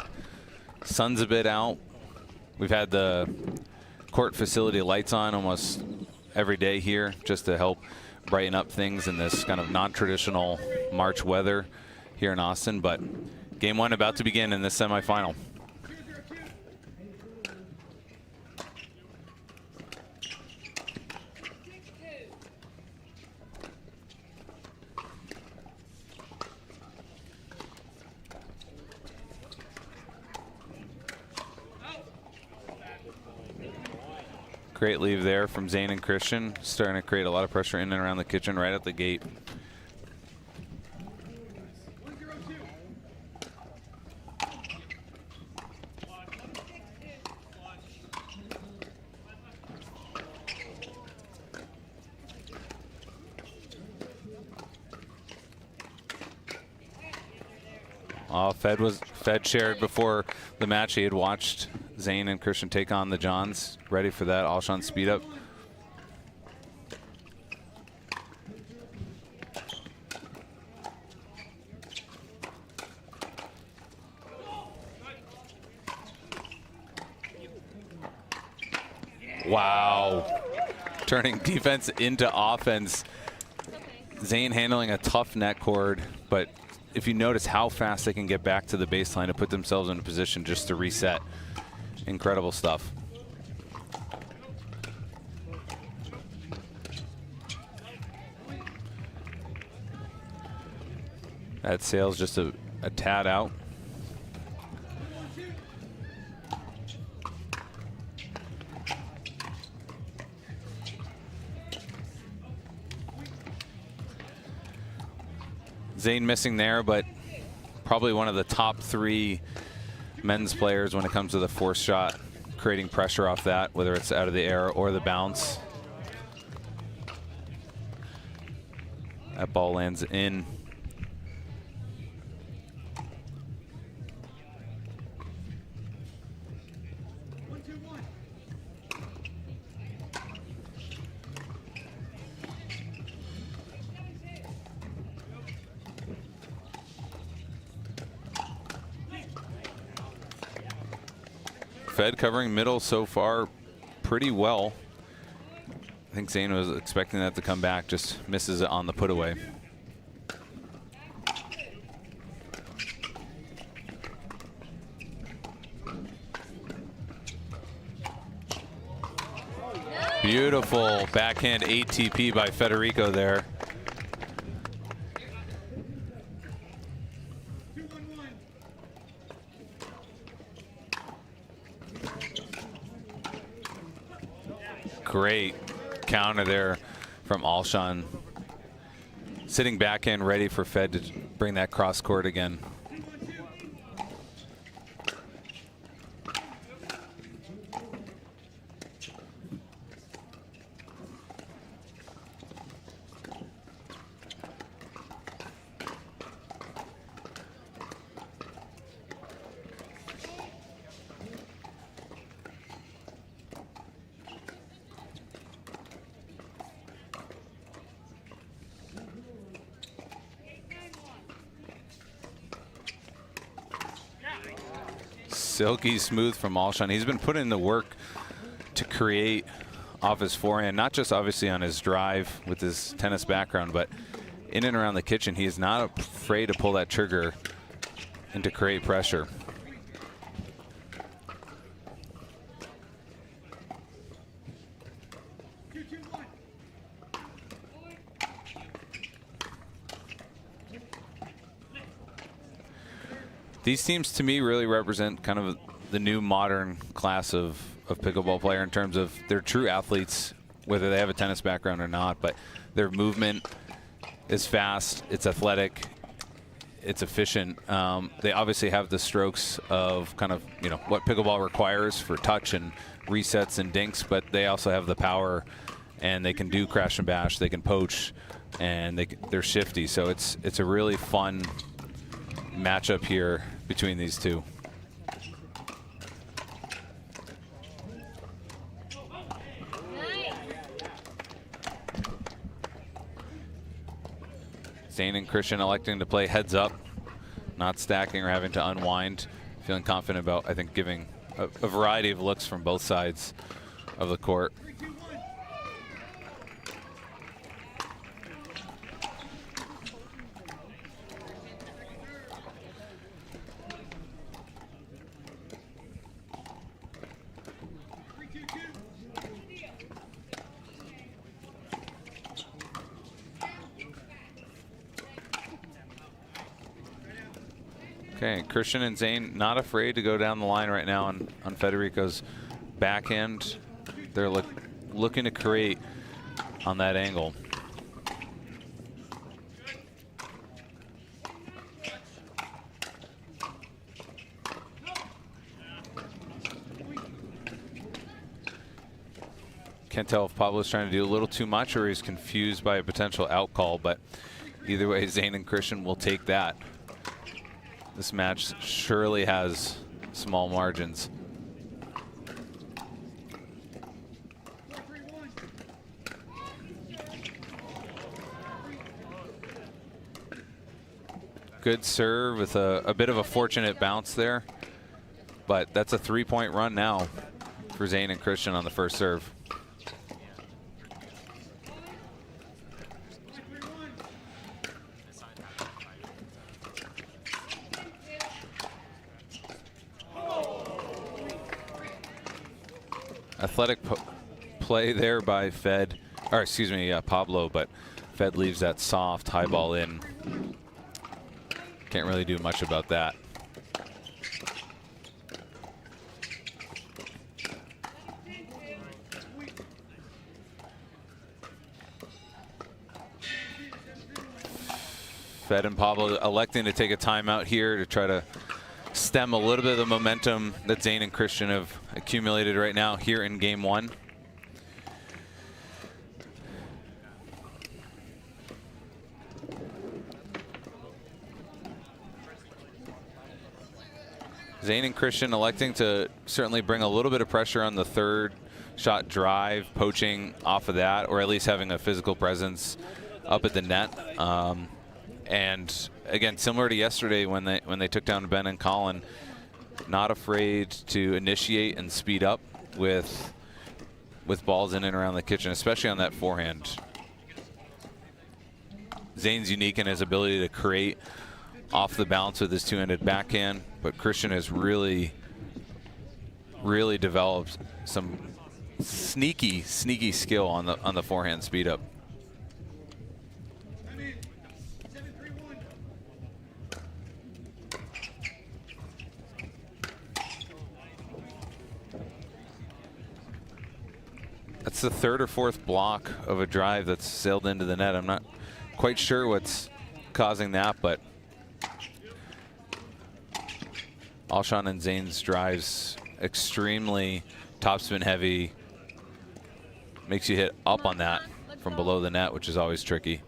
Sun's a bit out. We've had the court facility lights on almost every day here just to help brighten up things in this kind of non-traditional March weather here in Austin. But game 1 about to begin in this semifinal. Great leave there from Zane and Christian, starting to create a lot of pressure in and around the kitchen right at the gate. Fed shared before the match. He had watched Zane and Christian take on the Johns. Ready for that Alshon speed up. Wow. Turning defense into offense. Zane handling a tough net cord, but if you notice how fast they can get back to the baseline to put themselves in a position just to reset. Incredible stuff. That sail's just a tad out. Zane missing there, but probably one of the top 3 men's players when it comes to the force shot, creating pressure off that, whether it's out of the air or the bounce. That ball lands in. Fed covering middle so far pretty well. I think Zane was expecting that to come back, just misses it on the put away. Beautiful backhand ATP by Federico there. Great counter there from Alshon. Sitting backhand ready for Fed to bring that cross court again. Silky smooth from Alshon. He's been putting in the work to create off his forehand, not just obviously on his drive with his tennis background, but in and around the kitchen. He is not afraid to pull that trigger and to create pressure. These teams to me really represent kind of the new modern class of pickleball player in terms of they're true athletes, whether they have a tennis background or not, but their movement is fast, it's athletic, it's efficient. They obviously have the strokes of kind of, you know, what pickleball requires for touch and resets and dinks, but they also have the power and they can do crash and bash, they can poach, and they're shifty. So it's a really fun matchup here between these two. Zane and Christian electing to play heads up, not stacking or having to unwind. Feeling confident about, I think, giving a variety of looks from both sides of the court. Okay, Christian and Zane not afraid to go down the line right now on Federico's backhand. They're looking to create on that angle. Can't tell if Pablo's trying to do a little too much or he's confused by a potential out call, but either way, Zane and Christian will take that. This match surely has small margins. Good serve with a bit of a fortunate bounce there, but that's a 3-point run now for Zane and Christian on the first serve. Athletic play there by Fed, or excuse me, Pablo, but Fed leaves that soft high ball in. Can't really do much about that. Fed and Pablo electing to take a timeout here to try to stem a little bit of the momentum that Zane and Christian have accumulated right now here in game one. Zane and Christian electing to certainly bring a little bit of pressure on the third shot drive, poaching off of that, or at least having a physical presence up at the net. And again, similar to yesterday when they took down Ben and Colin, not afraid to initiate and speed up with balls in and around the kitchen, especially on that forehand. Zane's unique in his ability to create off the bounce with his two-handed backhand, but Christian has really developed some sneaky skill on the forehand speed up. That's the third or fourth block of a drive that's sailed into the net. I'm not quite sure what's causing that, but Alshon and Zane's drives extremely topspin heavy. Makes you hit up on that from below the net, which is always tricky.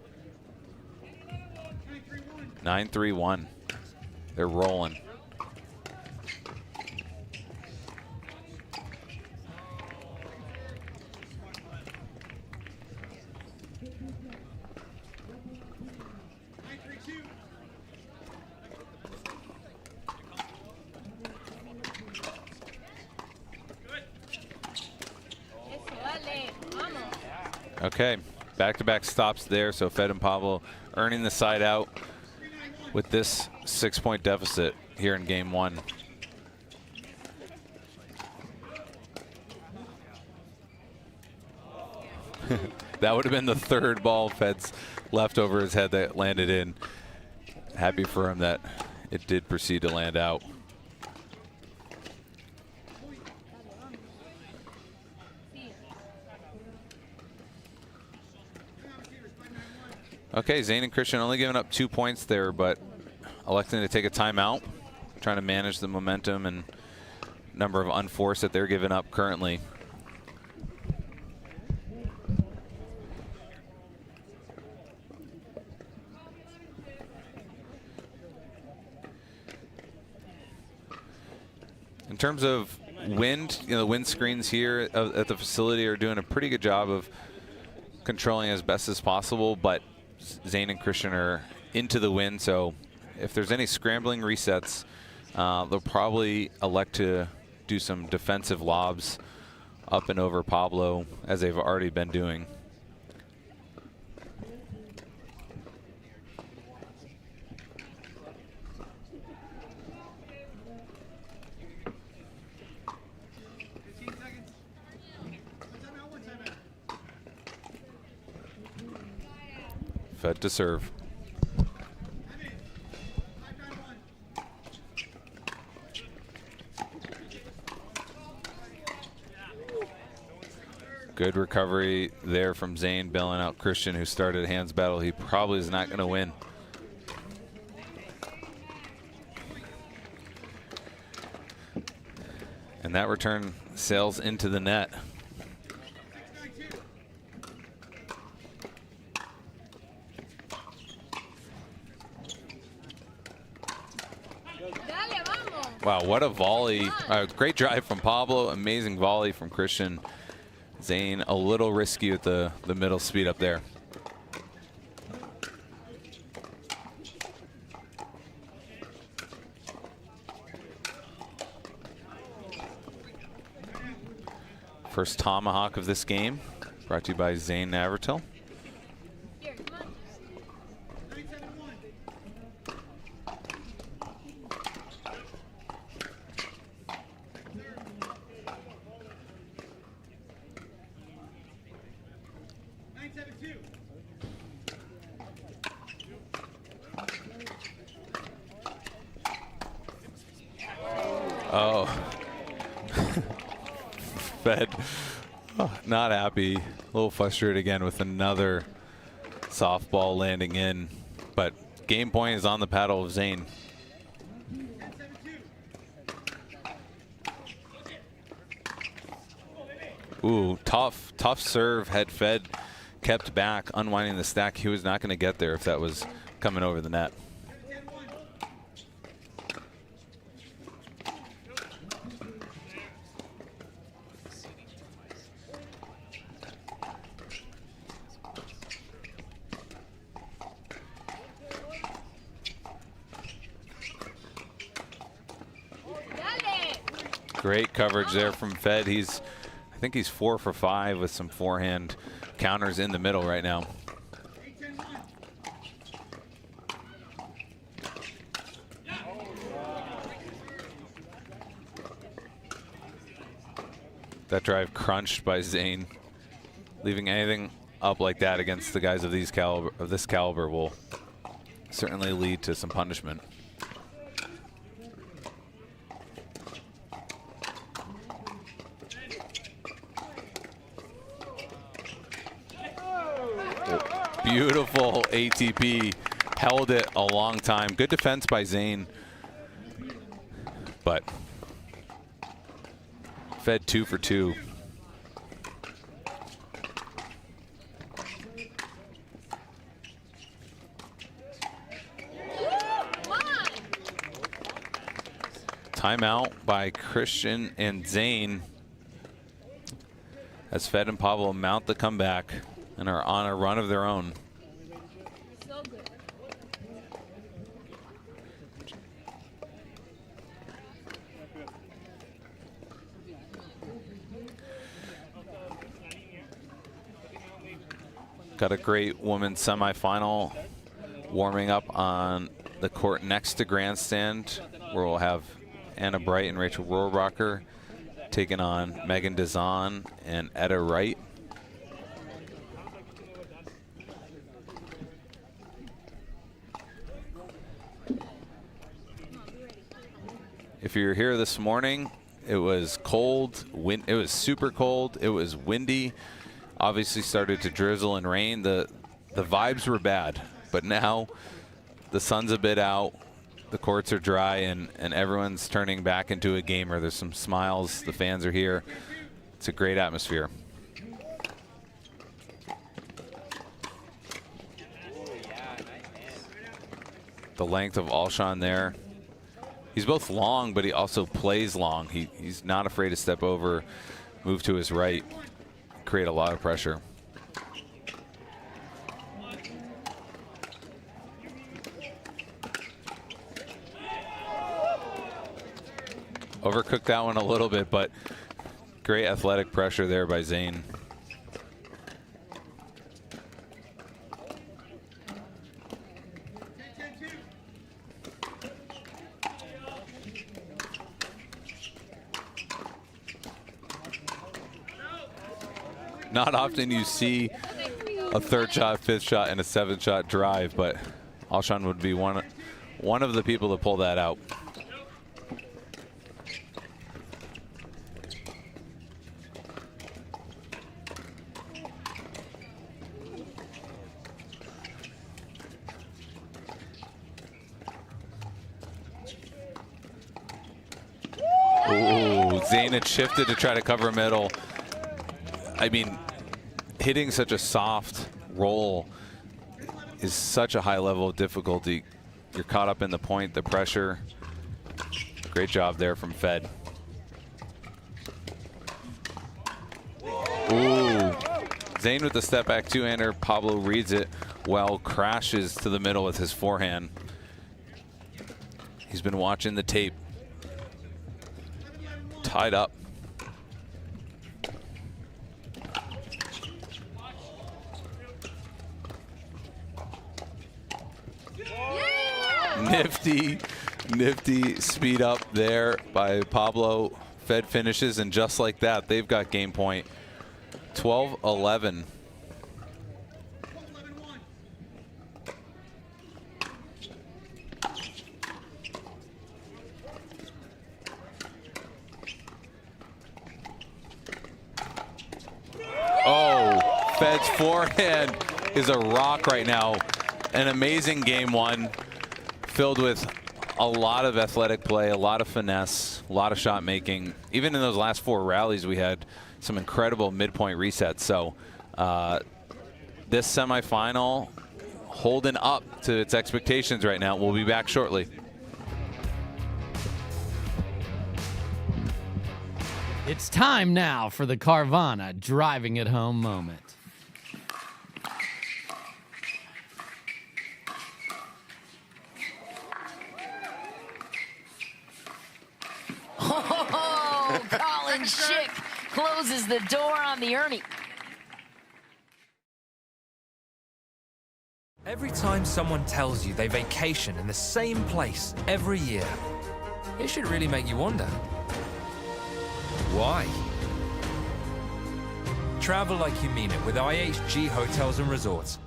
9-3-1. They're rolling. Okay, back-to-back stops there, so Fed and Pablo earning the side out with this 6-point deficit here in game one. That would have been the third ball Fed's left over his head that landed in. Happy for him that it did proceed to land out. Okay, Zane and Christian only giving up 2 points there, but electing to take a timeout, trying to manage the momentum and number of unforced that they're giving up currently. In terms of wind, the wind screens here at the facility are doing a pretty good job of controlling as best as possible, but Zane and Christian are into the wind, so if there's any scrambling resets, they'll probably elect to do some defensive lobs up and over Pablo, as they've already been doing. Fed to serve. Good recovery there from Zane, bailing out Christian, who started a hands battle he probably is not going to win. And that return sails into the net. Wow, what a volley. Great drive from Pablo, amazing volley from Christian. Zane a little risky with the middle speed up there. First tomahawk of this game, brought to you by Zane Navertil. Oh, Fed, not happy, a little frustrated again with another softball landing in, but game point is on the paddle of Zane. Ooh, tough serve, had Fed kept back, unwinding the stack. He was not going to get there if that was coming over the net. Great coverage there from Fed. I think he's 4 for 5 with some forehand counters in the middle right now. That drive crunched by Zane. Leaving anything up like that against the guys of this caliber will certainly lead to some punishment. Beautiful ATP, held it a long time. Good defense by Zane, but Fed 2 for 2. Timeout by Christian and Zane as Fed and Pablo mount the comeback and are on a run of their own. Got a great women's semifinal warming up on the court next to Grandstand, where we'll have Anna Bright and Rachel Rohrabacher taking on Megan Dazan and Etta Wright. If you're here this morning, it was cold. It was super cold. It was windy. Obviously started to drizzle and rain. The vibes were bad, but now the sun's a bit out. The courts are dry, and everyone's turning back into a gamer. There's some smiles. The fans are here. It's a great atmosphere. The length of Alshon there. He's both long, but he also plays long. He's not afraid to step over, move to his right, create a lot of pressure. Overcooked that one a little bit, but great athletic pressure there by Zane. Not often you see a 3rd shot, 5th shot, and a 7th shot drive, but Alshon would be one of the people to pull that out. Ooh, Zane had shifted to try to cover middle. I mean, hitting such a soft roll is such a high level of difficulty. You're caught up in the point, the pressure. Great job there from Fed. Ooh, Zane with the step back 2-hander. Pablo reads it well, crashes to the middle with his forehand. He's been watching the tape. Tied up. Nifty speed up there by Pablo. Fed finishes, and just like that, they've got game point. 12-11. Oh, Fed's forehand is a rock right now. An amazing game one, filled with a lot of athletic play, a lot of finesse, a lot of shot making. Even in those last 4 rallies, we had some incredible midpoint resets. So this semifinal holding up to its expectations right now. We'll be back shortly. It's time now for the Carvana driving it home moment. Schick closes the door on the Ernie. Every time someone tells you they vacation in the same place every year, it should really make you wonder, why? Travel like you mean it with IHG Hotels and Resorts.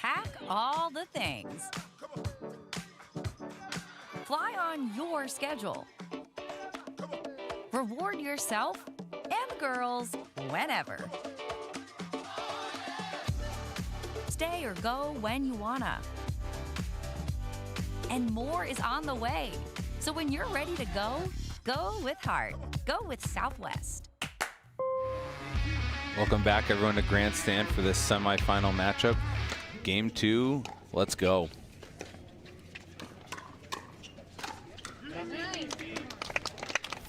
Pack all the things. Fly on your schedule. Reward yourself and the girls whenever. Stay or go when you wanna. And more is on the way. So when you're ready to go, go with heart. Go with Southwest. Welcome back, everyone, to Grandstand for this semifinal matchup. Game 2, let's go.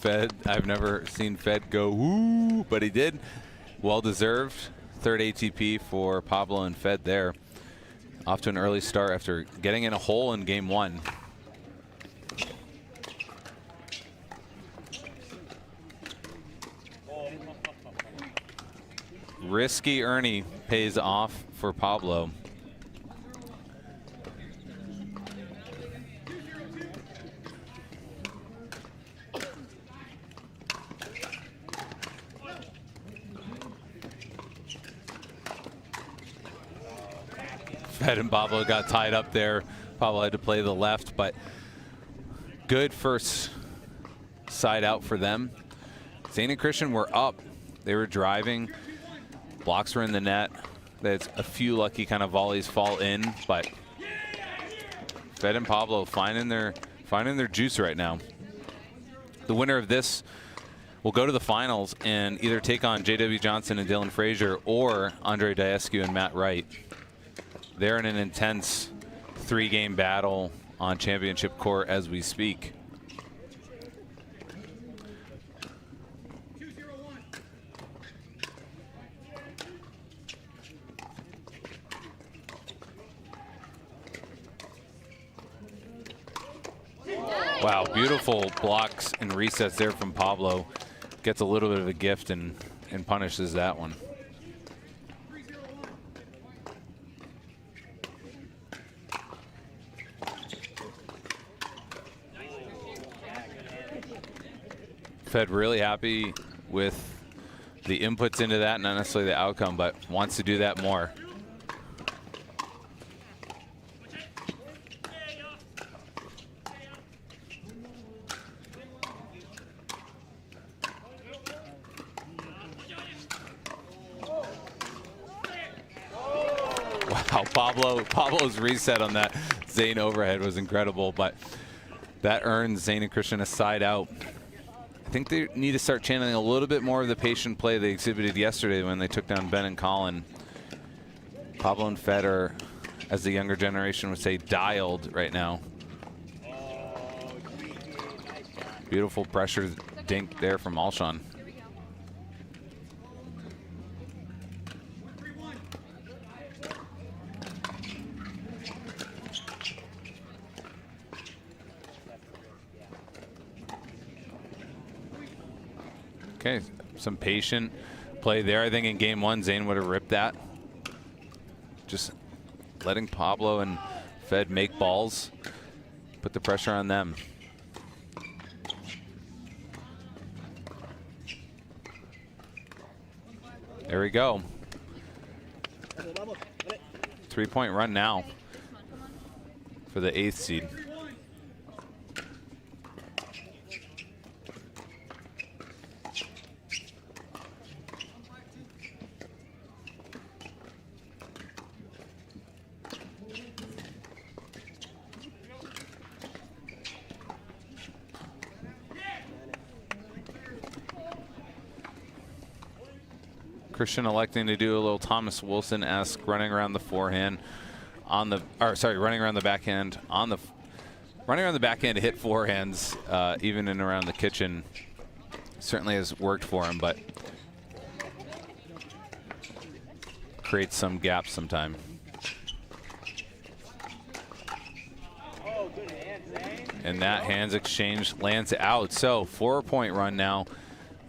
Fed, I've never seen Fed go woo, but he did. Well-deserved. Third ATP for Pablo and Fed there. Off to an early start after getting in a hole in game 1. Risky Ernie pays off for Pablo. Fed and Pablo got tied up there. Pablo had to play the left, but good first side out for them. Zane and Christian were up. They were driving. Blocks were in the net. There's a few lucky kind of volleys fall in, but Fed and Pablo finding their juice right now. The winner of this will go to the finals and either take on J.W. Johnson and Dylan Frazier or Andre Diescu and Matt Wright. They're in an intense 3-game battle on championship court as we speak. Wow, beautiful blocks and resets there from Pablo. Gets a little bit of a gift and punishes that one. Fed really happy with the inputs into that, not necessarily the outcome, but wants to do that more. Wow, Pablo's reset on that Zane overhead was incredible, but that earns Zane and Christian a side out. I think they need to start channeling a little bit more of the patient play they exhibited yesterday when they took down Ben and Colin. Pablo and Fed are, as the younger generation would say, dialed right now. Beautiful pressure dink there from Alshon. Okay, some patient play there. I think in game 1, Zane would have ripped that. Just letting Pablo and Fed make balls, put the pressure on them. There we go. 3-point run now for the 8th seed. Christian electing to do a little Thomas Wilson-esque running around the forehand on the, or sorry, running around the backhand on the Running around the backhand to hit forehands, even in around the kitchen, certainly has worked for him, but creates some gaps sometime. And that hands exchange lands out. So 4-point run now.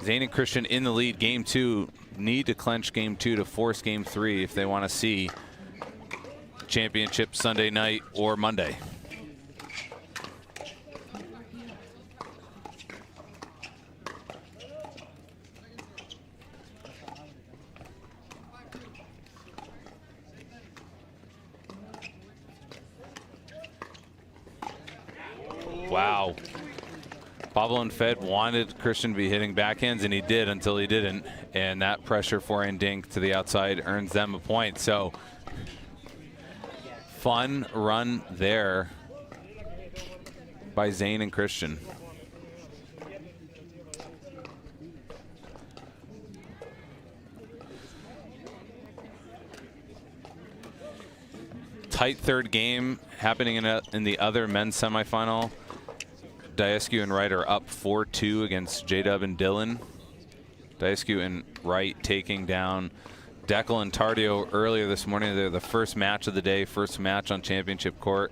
Zane and Christian in the lead. Game 2, need to clench game 2 to force game 3 if they want to see championship Sunday night or Monday. Wow. Pablo and Fed wanted Christian to be hitting backhands, and he did until he didn't. And that pressure forehand dink to the outside earns them a point. So fun run there by Zane and Christian. Tight third game happening in the other men's semifinal. Diescu and Wright are up 4-2 against J-Dub and Dillon. Diescu and Wright taking down Deckel and Tardio earlier this morning. They're the first match of the day, first match on championship court.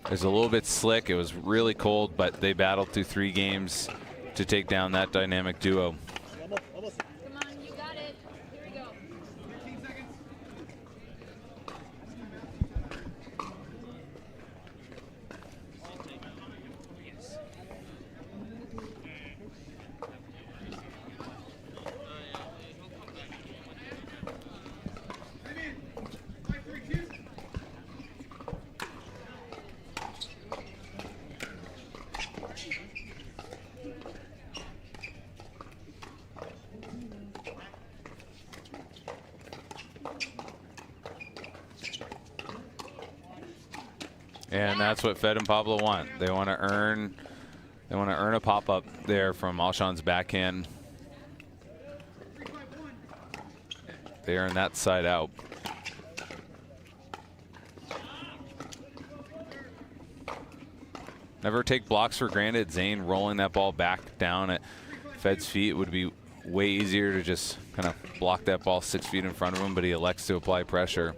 It was a little bit slick. It was really cold, but they battled through 3 games to take down that dynamic duo. And that's what Fed and Pablo want. They want to earn a pop-up there from Alshon's backhand. They earn that side out. Never take blocks for granted. Zane rolling that ball back down at Fed's feet. It would be way easier to just kind of block that ball 6 feet in front of him, but he elects to apply pressure.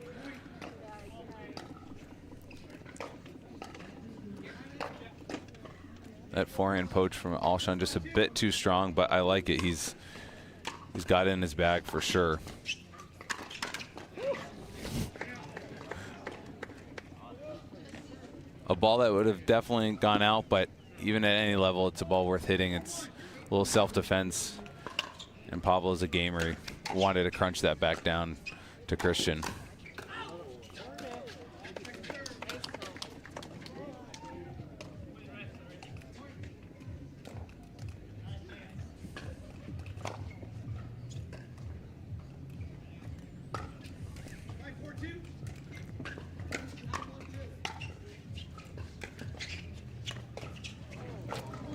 That forehand poach from Alshon just a bit too strong, but I like it. He's got it in his bag for sure. A ball that would have definitely gone out, but even at any level, it's a ball worth hitting. It's a little self-defense, and Pablo's a gamer. He wanted to crunch that back down to Christian.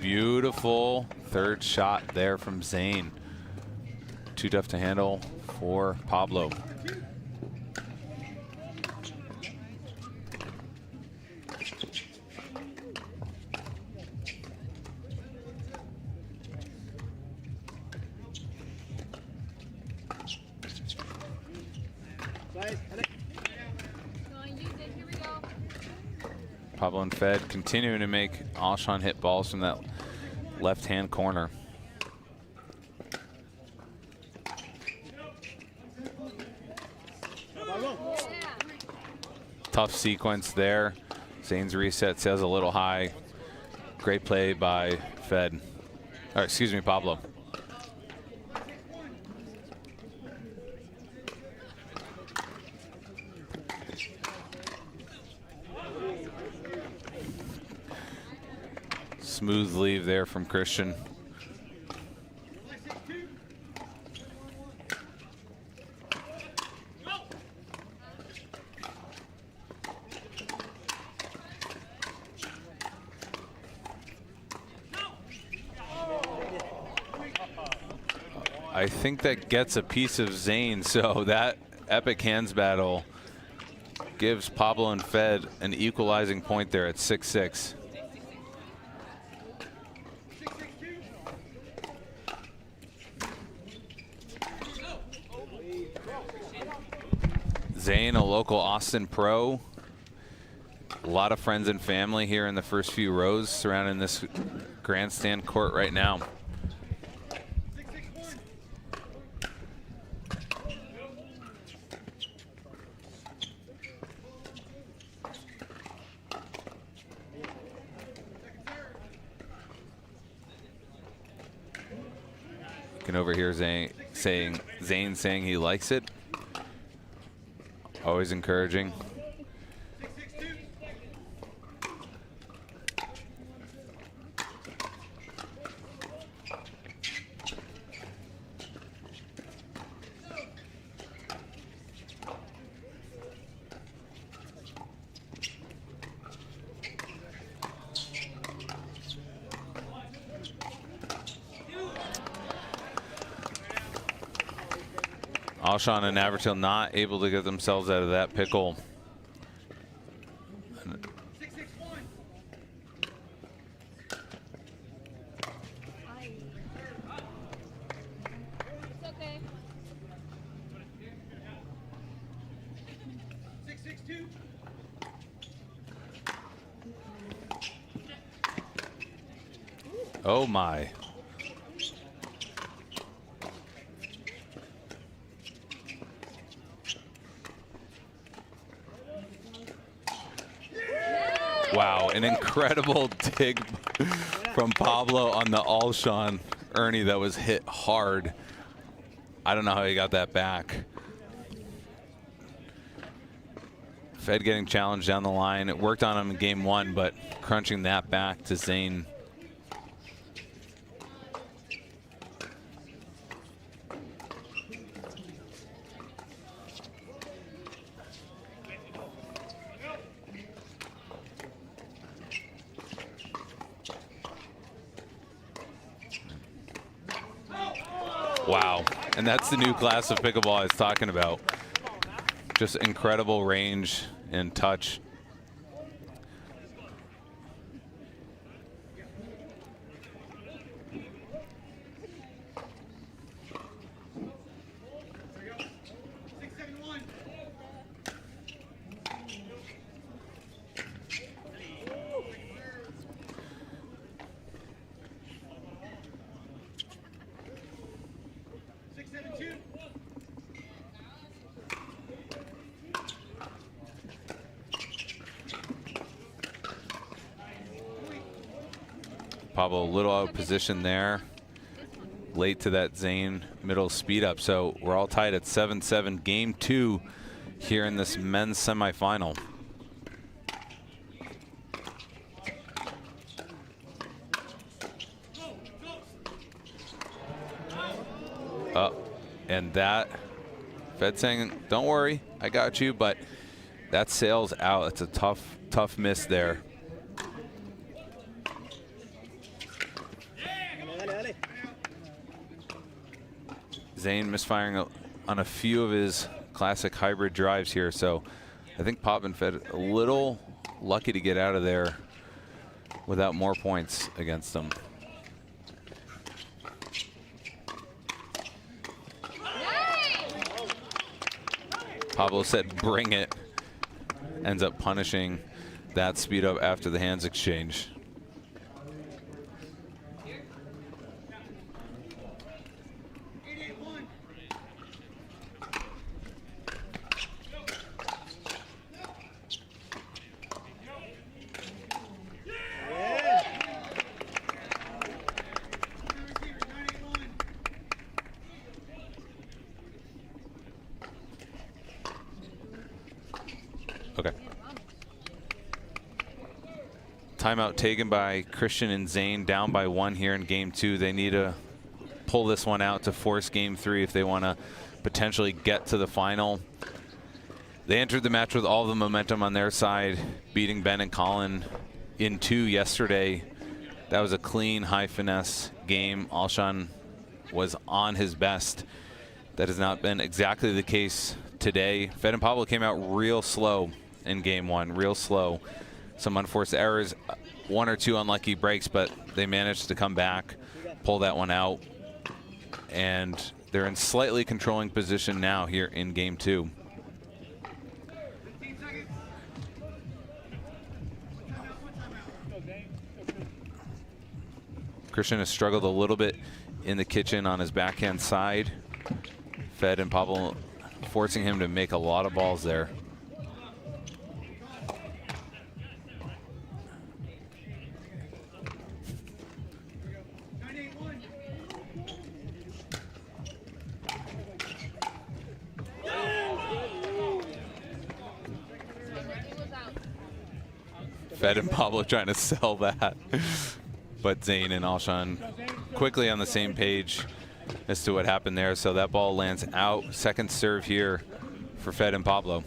Beautiful third shot there from Zane. Too tough to handle for Pablo. Pablo and Fed continuing to make Alshon hit balls from that left-hand corner. Tough sequence there. Zane's reset says a little high. Great play by Fed. Or excuse me, Pablo. Smooth leave there from Christian. I think that gets a piece of Zane, so that epic hands battle gives Pablo and Fed an equalizing point there at 6-6. Zane, a local Austin pro. A lot of friends and family here in the first few rows surrounding this grandstand court right now. You can overhear Zane saying he likes it. Always encouraging. Alshon and Avertil not able to get themselves out of that pickle. Oh my. Wow, an incredible dig from Pablo on the Alshon Ernie that was hit hard. I don't know how he got that back. Fed getting challenged down the line. It worked on him in game one, but crunching that back to Zane. Wow, and that's the new class of pickleball I was talking about. Just incredible range and touch. Pablo a little out of position there. Late to that Zane middle speed up. So we're all tied at 7-7. Game two here in this men's semifinal. And that, Fed saying, don't worry, I got you, but that sails out. It's a tough miss there. Zane misfiring on a few of his classic hybrid drives here, so I think Pop and Fed a little lucky to get out of there without more points against them. Pablo said, bring it. Ends up punishing that speed up after the hands exchange. Timeout taken by Christian and Zane, down by one here in game two. They need to pull this one out to force game three if they want to potentially get to the final. They entered the match with all the momentum on their side, beating Ben and Colin in two yesterday. That was a clean, high finesse game. Alshon was on his best. That has not been exactly the case today. Fed and Pablo came out real slow in game one, real slow. Some unforced errors, one or two unlucky breaks, but they managed to come back, pull that one out, and they're in slightly controlling position now here in game two. Christian has struggled a little bit in the kitchen on his backhand side. Fed and Pablo forcing him to make a lot of balls there. Fed and Pablo trying to sell that. But Zane and Alshon quickly on the same page as to what happened there. So that ball lands out. Second serve here for Fed and Pablo.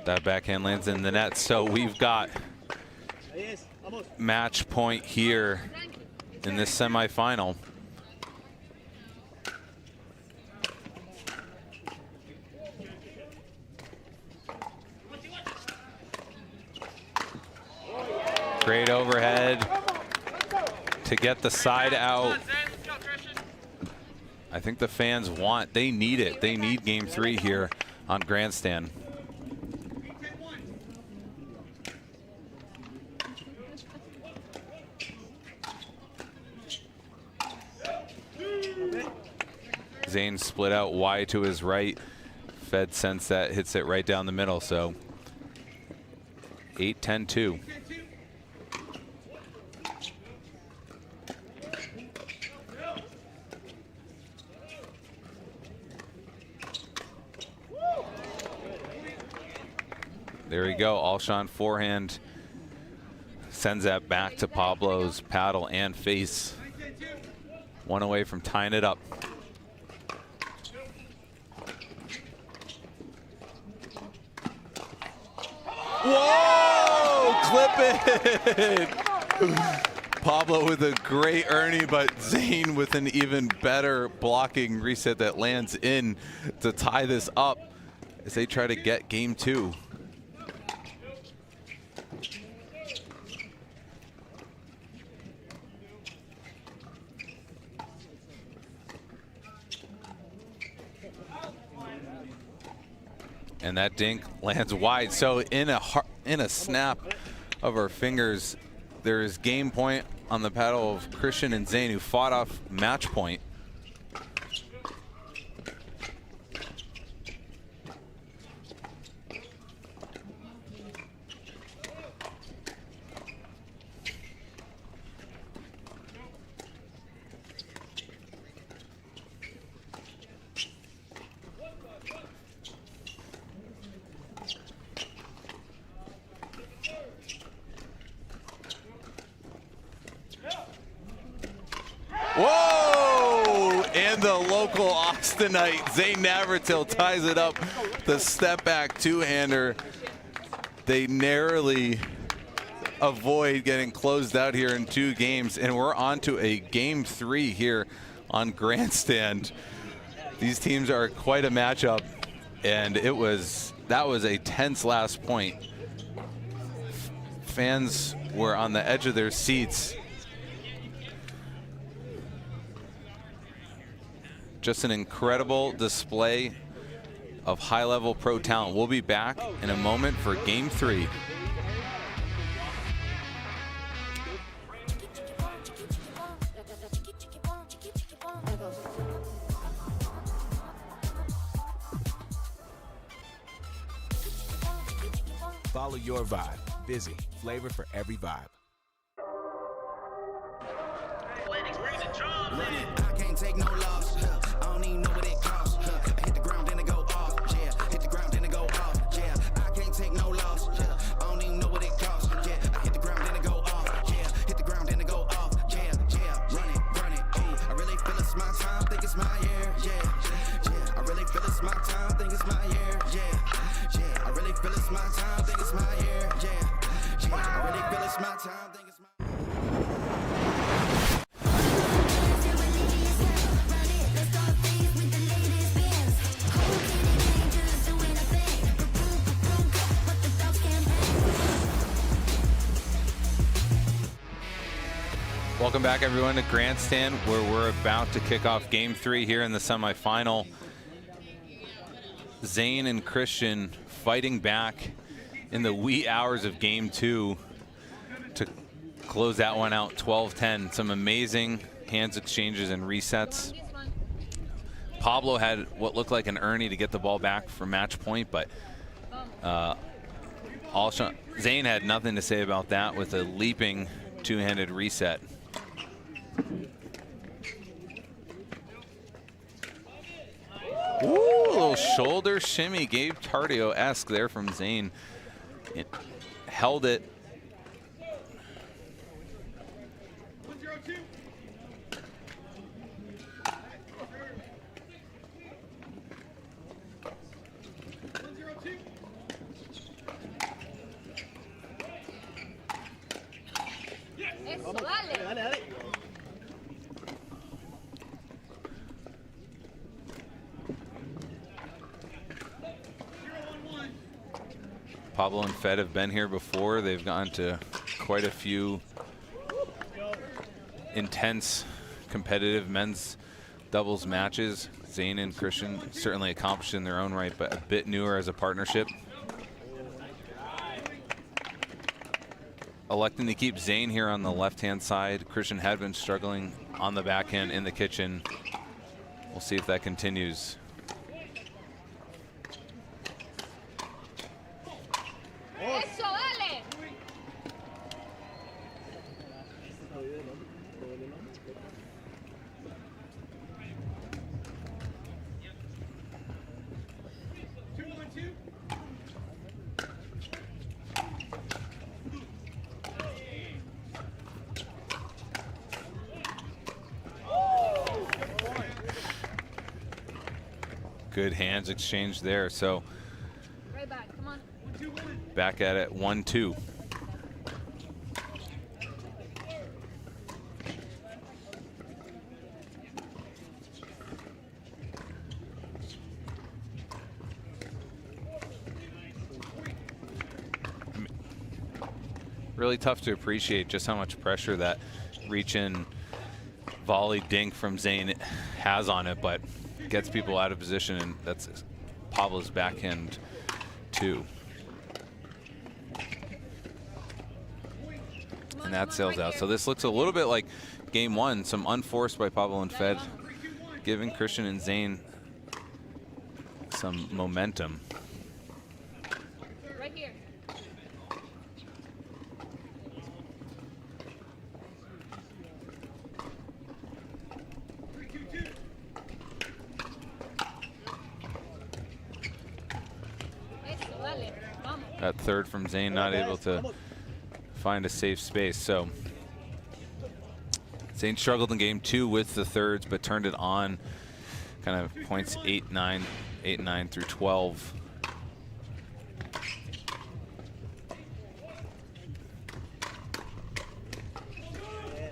That backhand lands in the net. So we've got match point here in this semifinal. Great overhead to get the side out. I think the fans they need it. They need game 3 here on Grandstand. Zane split out wide to his right. Fed sends that, hits it right down the middle. So 8-10-2. There we go. Alshon forehand sends that back to Pablo's paddle and face. One away from tying it up. Whoa! Clip it! Pablo with a great Ernie, but Zane with an even better blocking reset that lands in to tie this up as they try to get game 2. And that dink lands wide. So in a snap of our fingers, there is game point on the paddle of Christian and Zane, who fought off match point. Whoa! And the local Austinite, Zane Navratil, ties it up. The step back two-hander. They narrowly avoid getting closed out here in 2 games, and we're on to a game 3 here on Grandstand. These teams are quite a matchup, and that was a tense last point. Fans were on the edge of their seats. Just an incredible display of high-level pro talent. We'll be back in a moment for game 3. Follow your vibe. Busy. Flavor for every vibe. I can't take no loss. I don't even know what it costs. I hit the ground, then it go off. Yeah, hit the ground, then it go off. Yeah, I can't take no loss. I don't even know what it costs. Yeah, I hit the ground, then it go off. Yeah, hit the ground, then it go off. Yeah, run it. Ooh, I really feel it's my time. Think it's my year. Yeah. I really feel it's my time. Think it's my year. Yeah. I really feel it's my time. Think it's my year. Yeah. I really feel it's my time. Think it's my Welcome back, everyone, to Grandstand, where we're about to kick off Game 3 here in the semifinal. Zane and Christian fighting back in the wee hours of Game 2 to close that one out 12-10. Some amazing hands exchanges and resets. Pablo had what looked like an Ernie to get the ball back for match point, but Zane had nothing to say about that with a leaping two-handed reset. Ooh, a little shoulder shimmy, Gabe Tardio-esque there from Zane. It held it. Pablo and Fed have been here before. They've gone to quite a few intense competitive men's doubles matches. Zane and Christian certainly accomplished in their own right, but a bit newer as a partnership. Electing to keep Zane here on the left-hand side. Christian had been struggling on the backhand in the kitchen. We'll see if that continues. Good hands exchange there. So Right back, come on. back at it, 1-2. Really tough to appreciate just how much pressure that reach in volley dink from Zane has on it, but gets people out of position, and that's Pablo's backhand too. And that sails out. So this looks a little bit like Game 1, some unforced by Pablo and Fed, giving Christian and Zane some momentum. Right here. That third from Zane, not able to find a safe space. So Zane struggled in Game 2 with the thirds, but turned it on. Kind of points 8-9 through 12.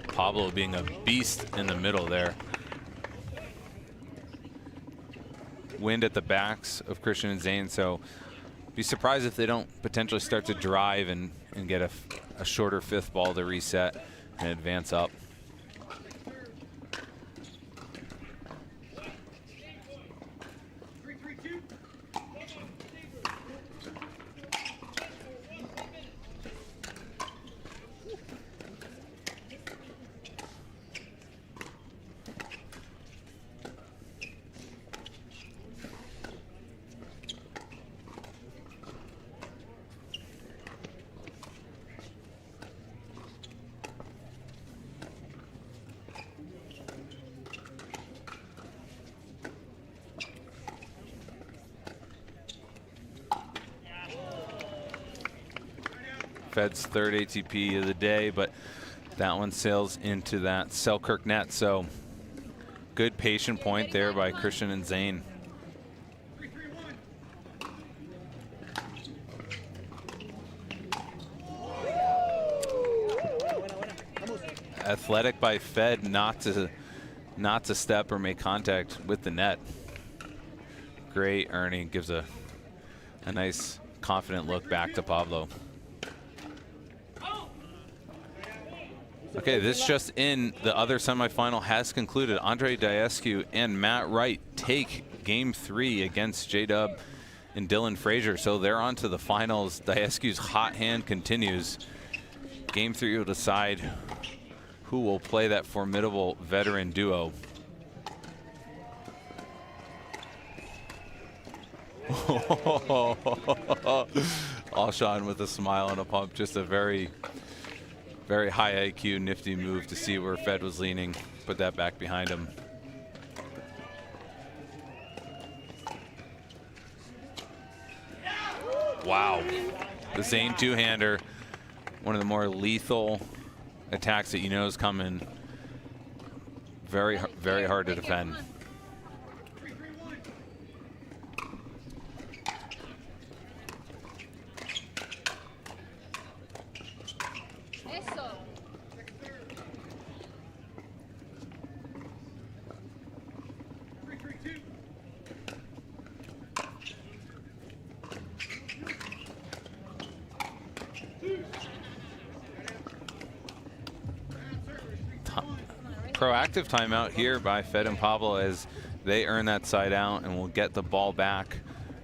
Pablo being a beast in the middle there. Wind at the backs of Christian and Zane, so be surprised if they don't potentially start to drive and get a shorter fifth ball to reset and advance up. Fed's third ATP of the day, but that one sails into that Selkirk net. So good patient point there by Christian and Zane. Athletic by Fed not to step or make contact with the net. Great Ernie, gives a nice confident look back to Pablo. Okay, this just in, the other semifinal has concluded. Andre Diescu and Matt Wright take game 3 against J-Dub and Dylan Frazier. So they're on to the finals. Diescu's hot hand continues. Game 3 will decide who will play that formidable veteran duo. Alshon with a smile and a pump. Just a very, very high IQ, nifty move to see where Fed was leaning. Put that back behind him. Wow. The Zane two-hander. One of the more lethal attacks that you know is coming. Very, very hard to defend. Proactive timeout here by Fed and Pablo as they earn that side out and will get the ball back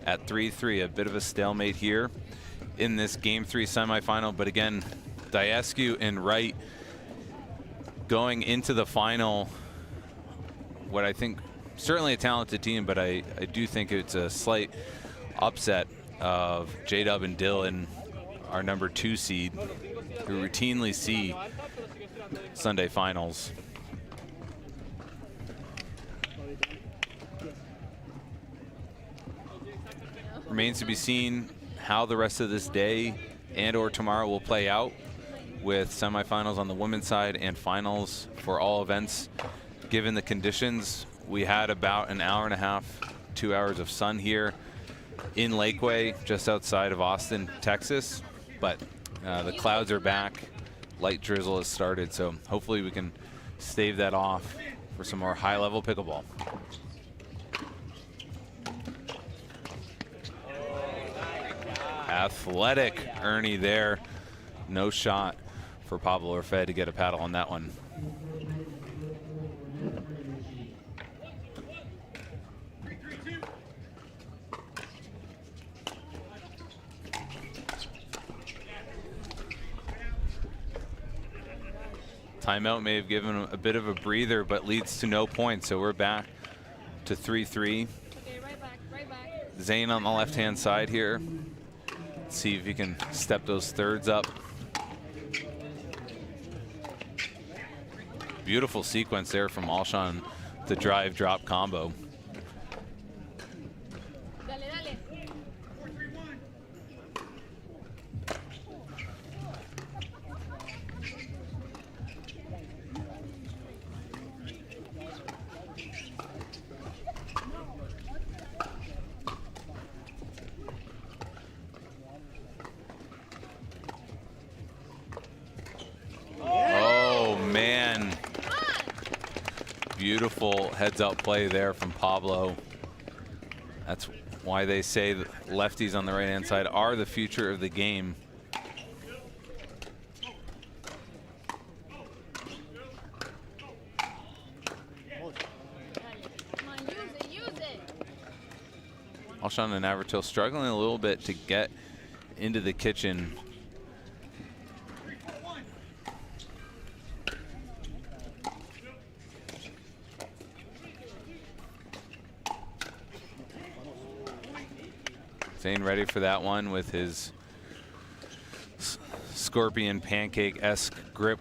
at 3-3. A bit of a stalemate here in this game 3 semifinal, but again, Diescu and Wright going into the final, what I think certainly a talented team, but I do think it's a slight upset of J-Dub and Dylan, our number 2 seed, who routinely see Sunday finals. Remains to be seen how the rest of this day and or tomorrow will play out, with semifinals on the women's side and finals for all events. Given the conditions, we had about an hour and a half, 2 hours of sun here in Lakeway, just outside of Austin, Texas. But the clouds are back, light drizzle has started, so hopefully we can stave that off for some more high-level pickleball. Athletic Ernie there. No shot for Pablo or Fed to get a paddle on that one. Timeout may have given him a bit of a breather, but leads to no points. So we're back to 3-3. Okay, right back. Zane on the left-hand side here. Let's see if he can step those thirds up. Beautiful sequence there from Alshon, the drive drop combo. Beautiful heads-up play there from Pablo. That's why they say that lefties on the right-hand side are the future of the game. Alshon and Avertil struggling a little bit to get into the kitchen. Zane ready for that one with his scorpion pancake-esque grip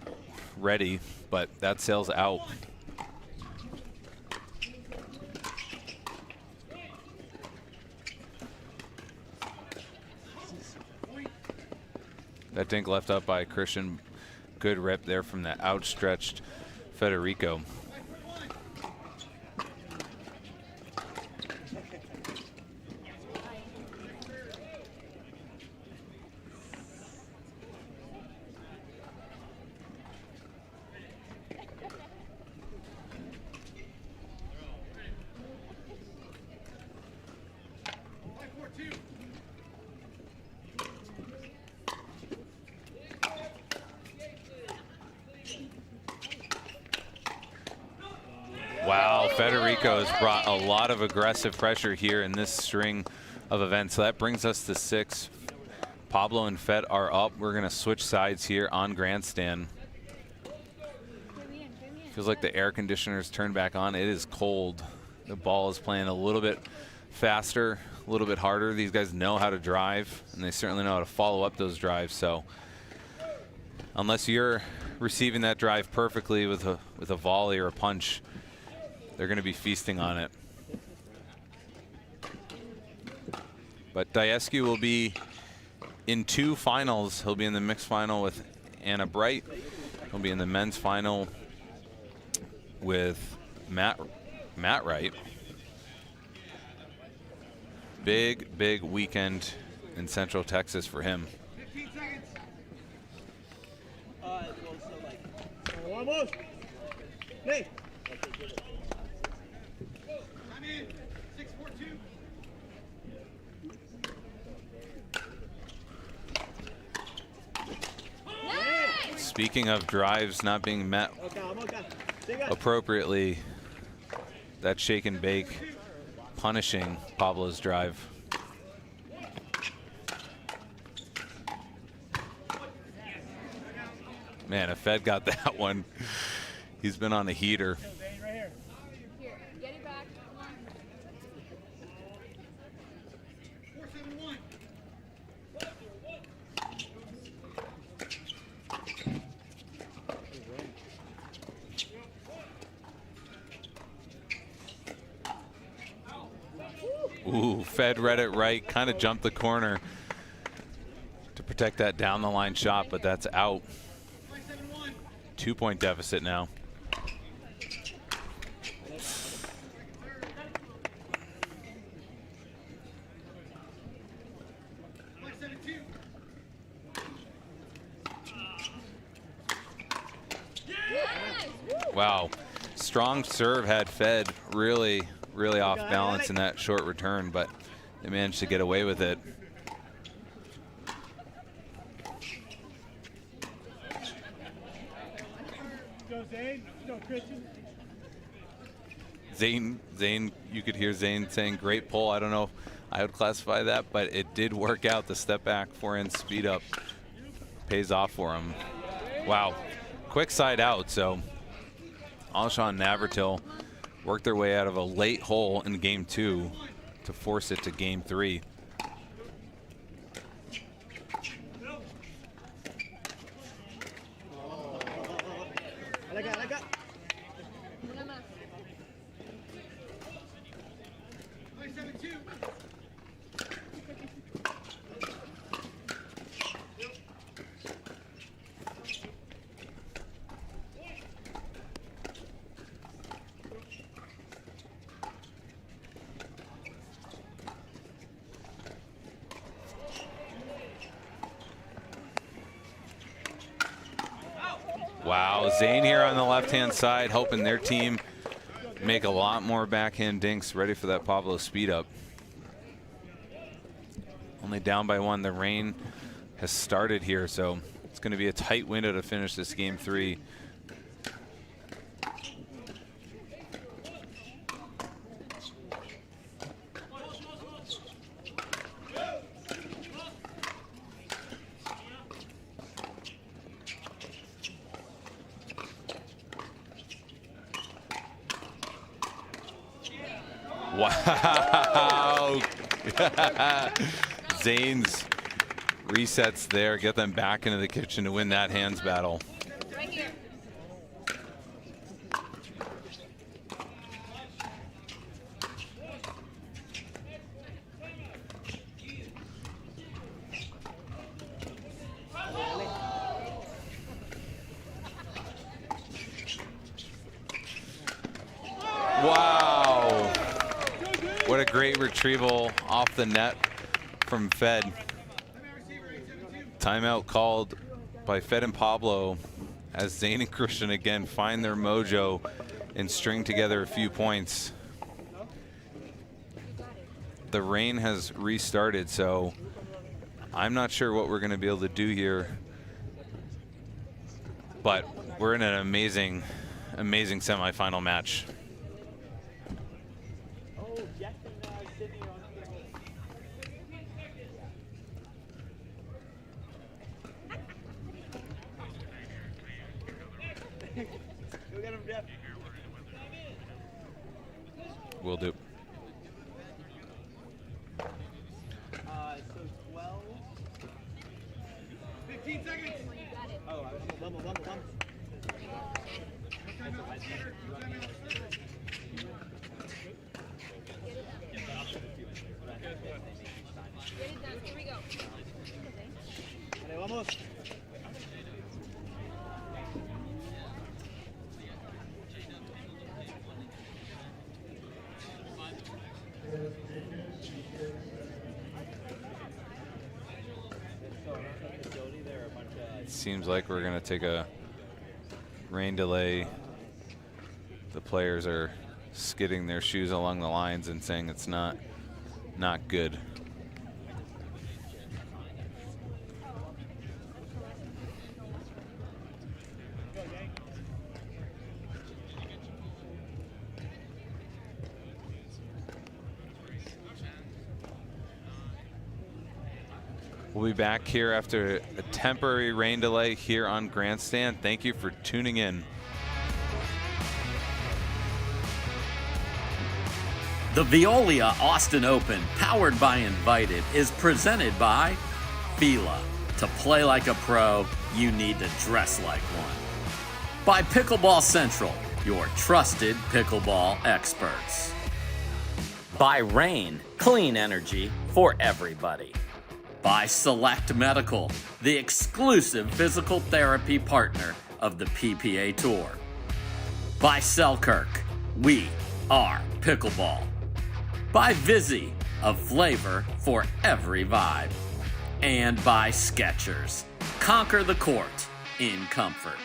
ready, but that sails out. That dink left up by Christian. Good rip there from the outstretched Federico. Wow, Federico has brought a lot of aggressive pressure here in this string of events. So that brings us to 6. Pablo and Fed are up. We're going to switch sides here on Grandstand. Feels like the air conditioner's turned back on. It is cold. The ball is playing a little bit faster, a little bit harder. These guys know how to drive, and they certainly know how to follow up those drives. So unless you're receiving that drive perfectly with a volley or a punch, they're going to be feasting on it. But Diescu will be in 2 finals. He'll be in the mixed final with Anna Bright. He'll be in the men's final with Matt Wright. Big weekend in Central Texas for him. 15 seconds. Almost. Hey. I'm in. 6-4-2. Speaking of drives not being met appropriately, that shake and bake punishing Pablo's drive. Man, if Fed got that one, he's been on a heater. Ooh, Fed read it right, kind of jumped the corner to protect that down the line shot, but that's out. 2-point deficit now. Wow, strong serve had Fed really off balance in that short return, but they managed to get away with it. Zane, you could hear Zane saying great pull. I don't know if I would classify that, but it did work out. The step back forehand speed up pays off for him. Wow, quick side out. So Alshon and Navratil worked their way out of a late hole in game 2 to force it to game 3. Wow, Zane here on the left-hand side, hoping their team make a lot more backhand dinks, ready for that Pablo speed up. Only down by 1. The rain has started here, so it's going to be a tight window to finish this game 3. Wow. Zane's resets there, get them back into the kitchen to win that hands battle. Right here. Wow. What a great retrieval off the net from Fed. Timeout called by Fed and Pablo as Zane and Christian again find their mojo and string together a few points. The rain has restarted, so I'm not sure what we're going to be able to do here. But we're in an amazing semifinal match. Go get him, Jeff. Will do. So 12. 15 seconds. Oh, vamos. Get it done. Here we go. Vale, vamos. Seems like we're going to take a rain delay. The players are skidding their shoes along the lines and saying it's not good. We'll be back here after a temporary rain delay here on Grandstand. Thank you for tuning in. The Veolia Austin Open, powered by Invited, is presented by Fila. To play like a pro, you need to dress like one. By Pickleball Central, your trusted pickleball experts. By Rain, clean energy for everybody. By Select Medical, the exclusive physical therapy partner of the PPA Tour. By Selkirk, we are pickleball. By Vizzy, a flavor for every vibe. And by Skechers, conquer the court in comfort.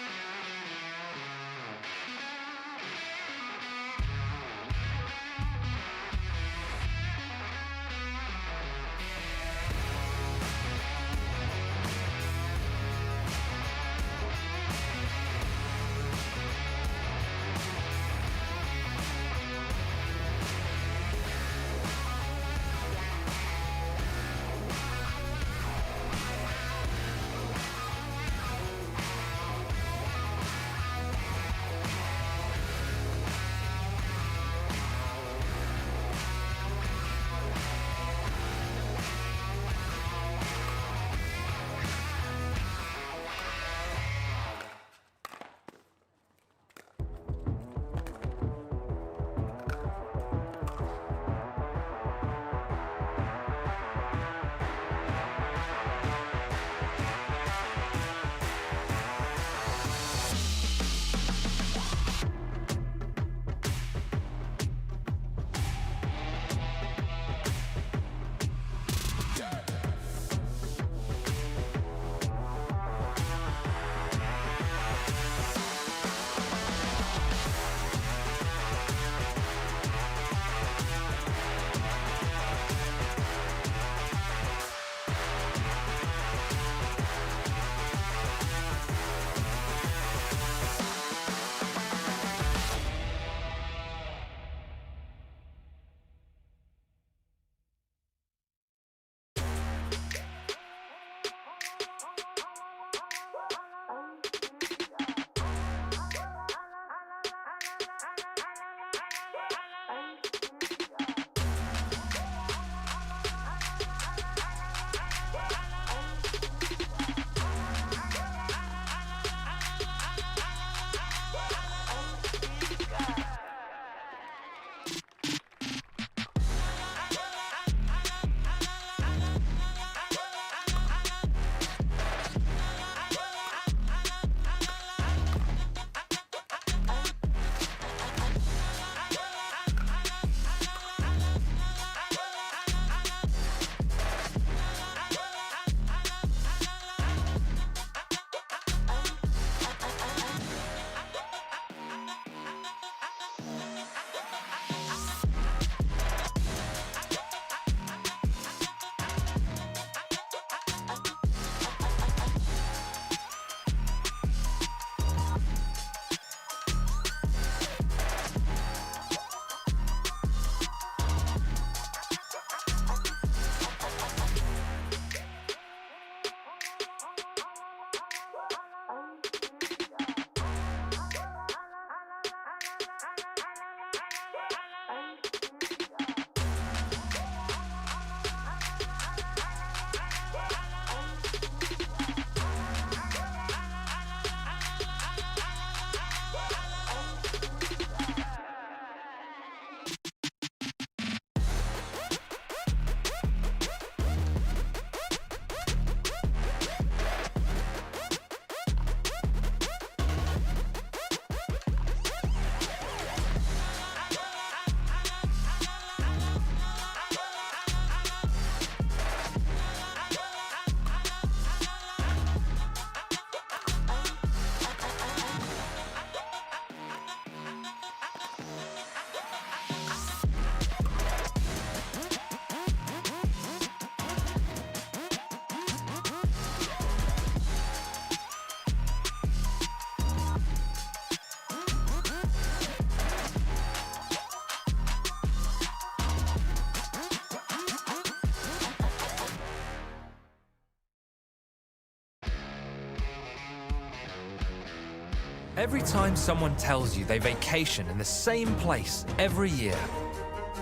Every time someone tells you they vacation in the same place every year,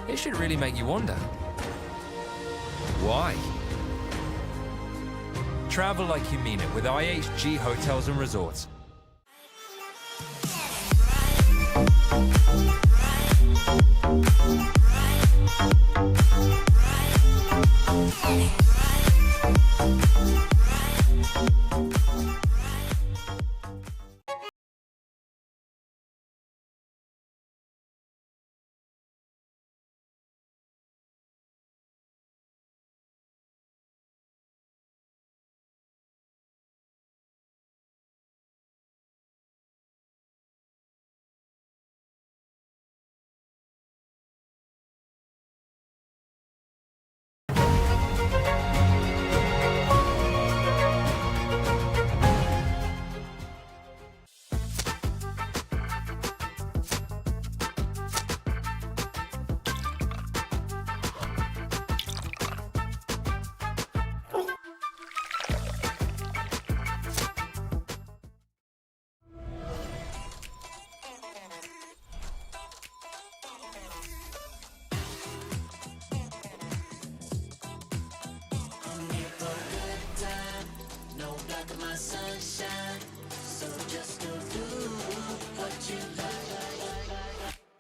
it should really make you wonder, why? Travel like you mean it with IHG Hotels and Resorts.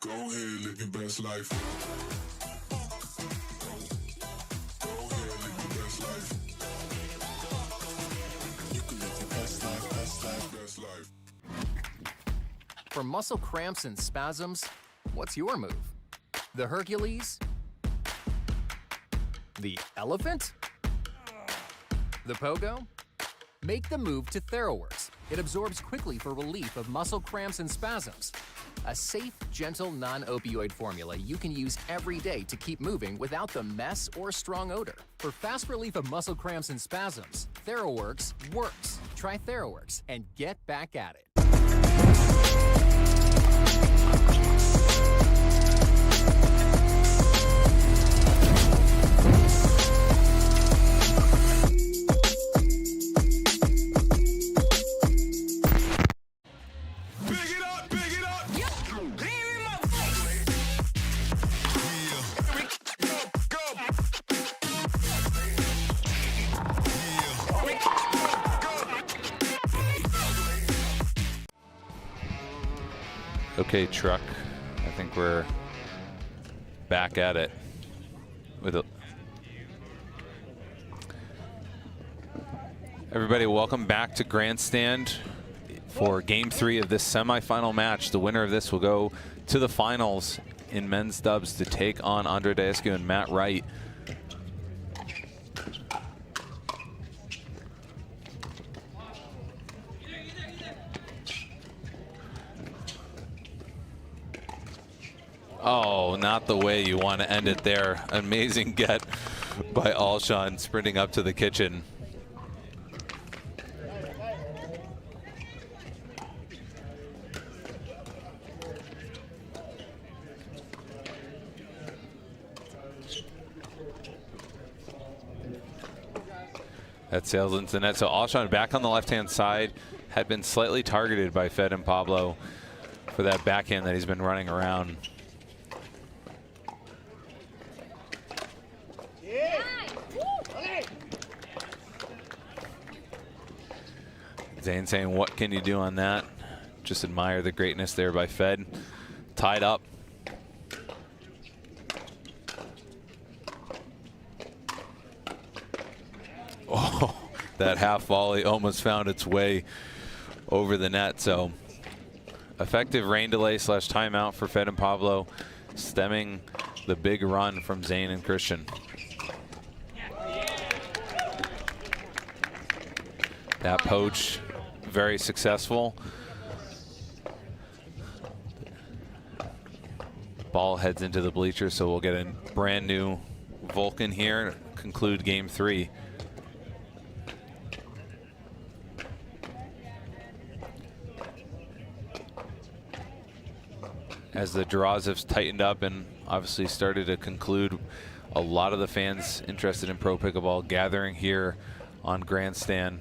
Go ahead, live your best life. Go ahead, live your best life. You can live your best life, best life, best life. For muscle cramps and spasms, what's your move? The Hercules? The elephant? The pogo? Make the move to TheraWorks. It absorbs quickly for relief of muscle cramps and spasms. A safe, gentle, non-opioid formula you can use every day to keep moving without the mess or strong odor. For fast relief of muscle cramps and spasms, TheraWorks works. Try TheraWorks and get back at it. Okay, truck. I think we're back at it with a everybody, welcome back to Grandstand for Game 3 of this semifinal match. The winner of this will go to the finals in men's dubs to take on Andre Daescu and Matt Wright. Oh, not the way you want to end it there. Amazing get by Alshon, sprinting up to the kitchen. That sails into the net. So Alshon back on the left-hand side, had been slightly targeted by Fed and Pablo for that backhand that he's been running around. Zane saying, what can you do on that? Just admire the greatness there by Fed. Tied up. Oh, that half volley almost found its way over the net. So effective rain delay / timeout for Fed and Pablo, stemming the big run from Zane and Christian. That poach, very successful. Ball heads into the bleachers, so we'll get a brand new Vulcan here to conclude Game 3. As the draws have tightened up and obviously started to conclude, a lot of the fans interested in pro pickleball gathering here on Grandstand.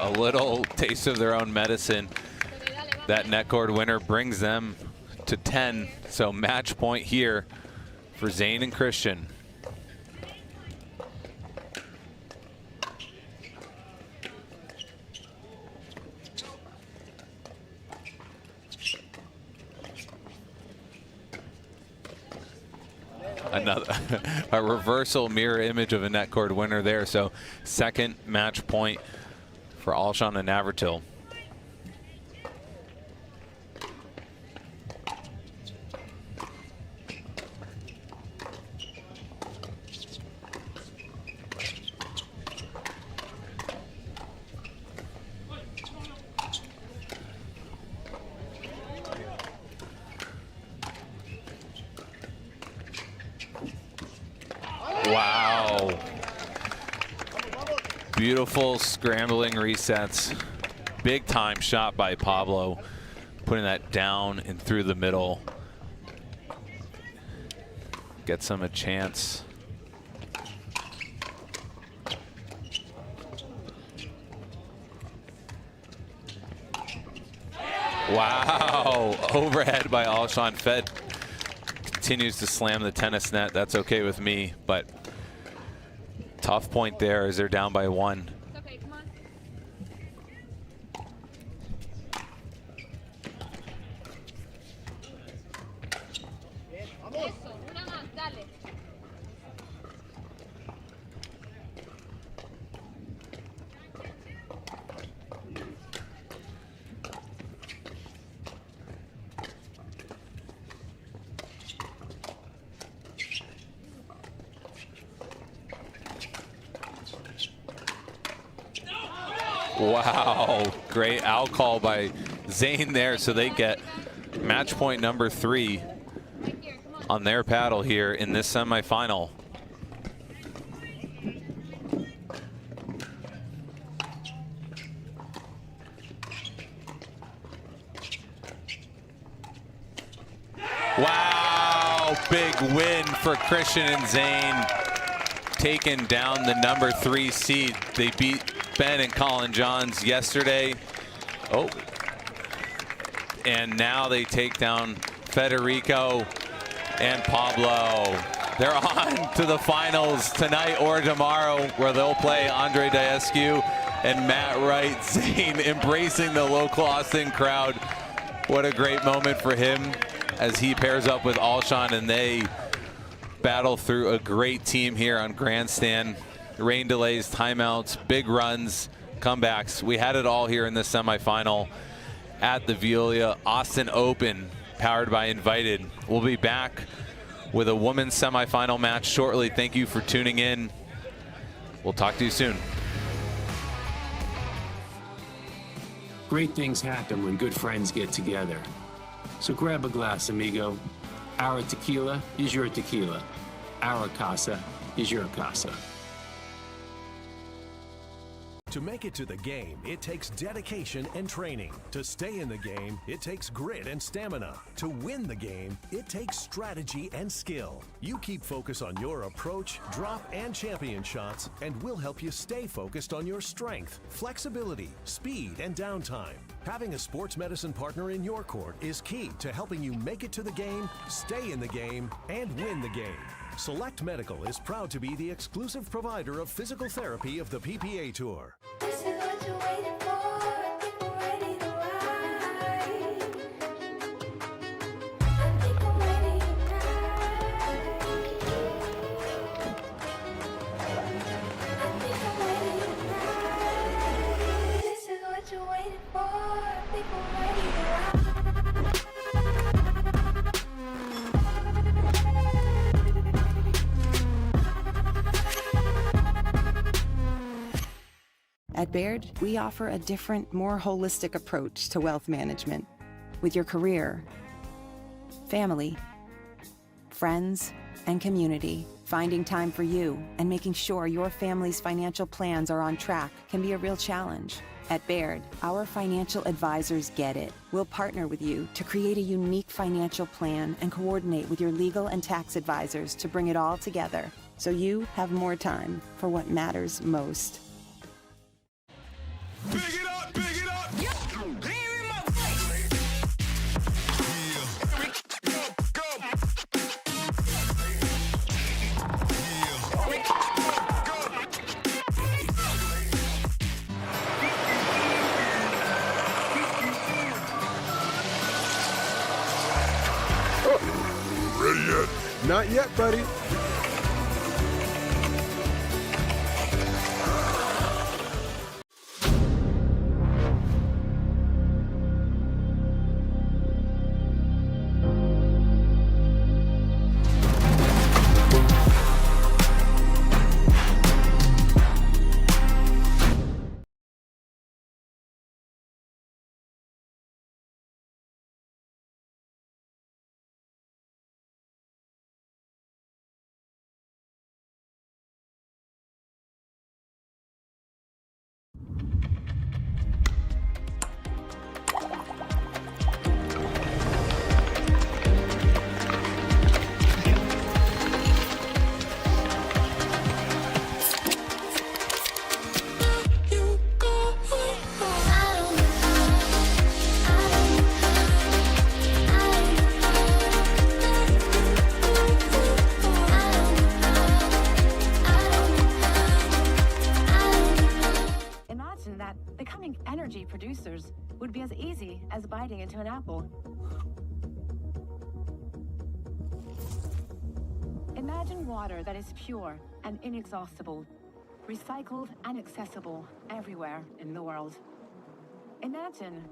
a little taste of their own medicine. That net cord winner brings them to 10. So match point here for Zane and Christian. Another a reversal mirror image of a net cord winner there. So second match point for Alshon and Navratil. Wow. Beautiful scrambling resets. Big time shot by Pablo, putting that down and through the middle. Gets him a chance. Wow, overhead by Alshon. Fed continues to slam the tennis net. That's okay with me, but tough point there as they're down by 1. It's okay, come on. Eso, una más, dale. Wow, great out call by Zane there, so they get match point number 3 on their paddle here in this semifinal. Wow, big win for Christian and Zane, taking down the number 3 seed. They beat Ben and Colin Johns yesterday. Oh, and now they take down Federico and Pablo. They're on to the finals tonight or tomorrow, where they'll play Andre Daescu and Matt Wright. Zane embracing the local Austin crowd. What a great moment for him as he pairs up with Alshon, and they battle through a great team here on Grandstand. Rain delays, timeouts, big runs, comebacks. We had it all here in this semifinal at the Veolia Austin Open, powered by Invited. We'll be back with a women's semifinal match shortly. Thank you for tuning in. We'll talk to you soon. Great things happen when good friends get together. So grab a glass, amigo. Our tequila is your tequila. Our casa is your casa. To make it to the game, it takes dedication and training. To stay in the game, it takes grit and stamina. To win the game, it takes strategy and skill. You keep focus on your approach, drop, and champion shots, and we'll help you stay focused on your strength, flexibility, speed, and downtime. Having a sports medicine partner in your court is key to helping you make it to the game, stay in the game, and win the game. Select Medical is proud to be the exclusive provider of physical therapy of the PPA Tour. This is what you're waiting for. I think we're ready to ride. I think I'm ready tonight. This is what you're waiting for. I think I'm ready to ride. At Baird, we offer a different, more holistic approach to wealth management. With your career, family, friends, and community, finding time for you and making sure your family's financial plans are on track can be a real challenge. At Baird, our financial advisors get it. We'll partner with you to create a unique financial plan and coordinate with your legal and tax advisors to bring it all together so you have more time for what matters most. Big it Not yet, buddy. Imagine that becoming energy producers would be as easy as biting into an apple. Imagine water that is pure and inexhaustible, recycled and accessible everywhere in the world. Imagine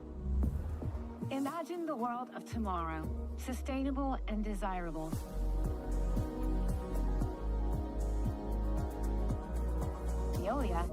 the world of tomorrow, sustainable and desirable. Veolia.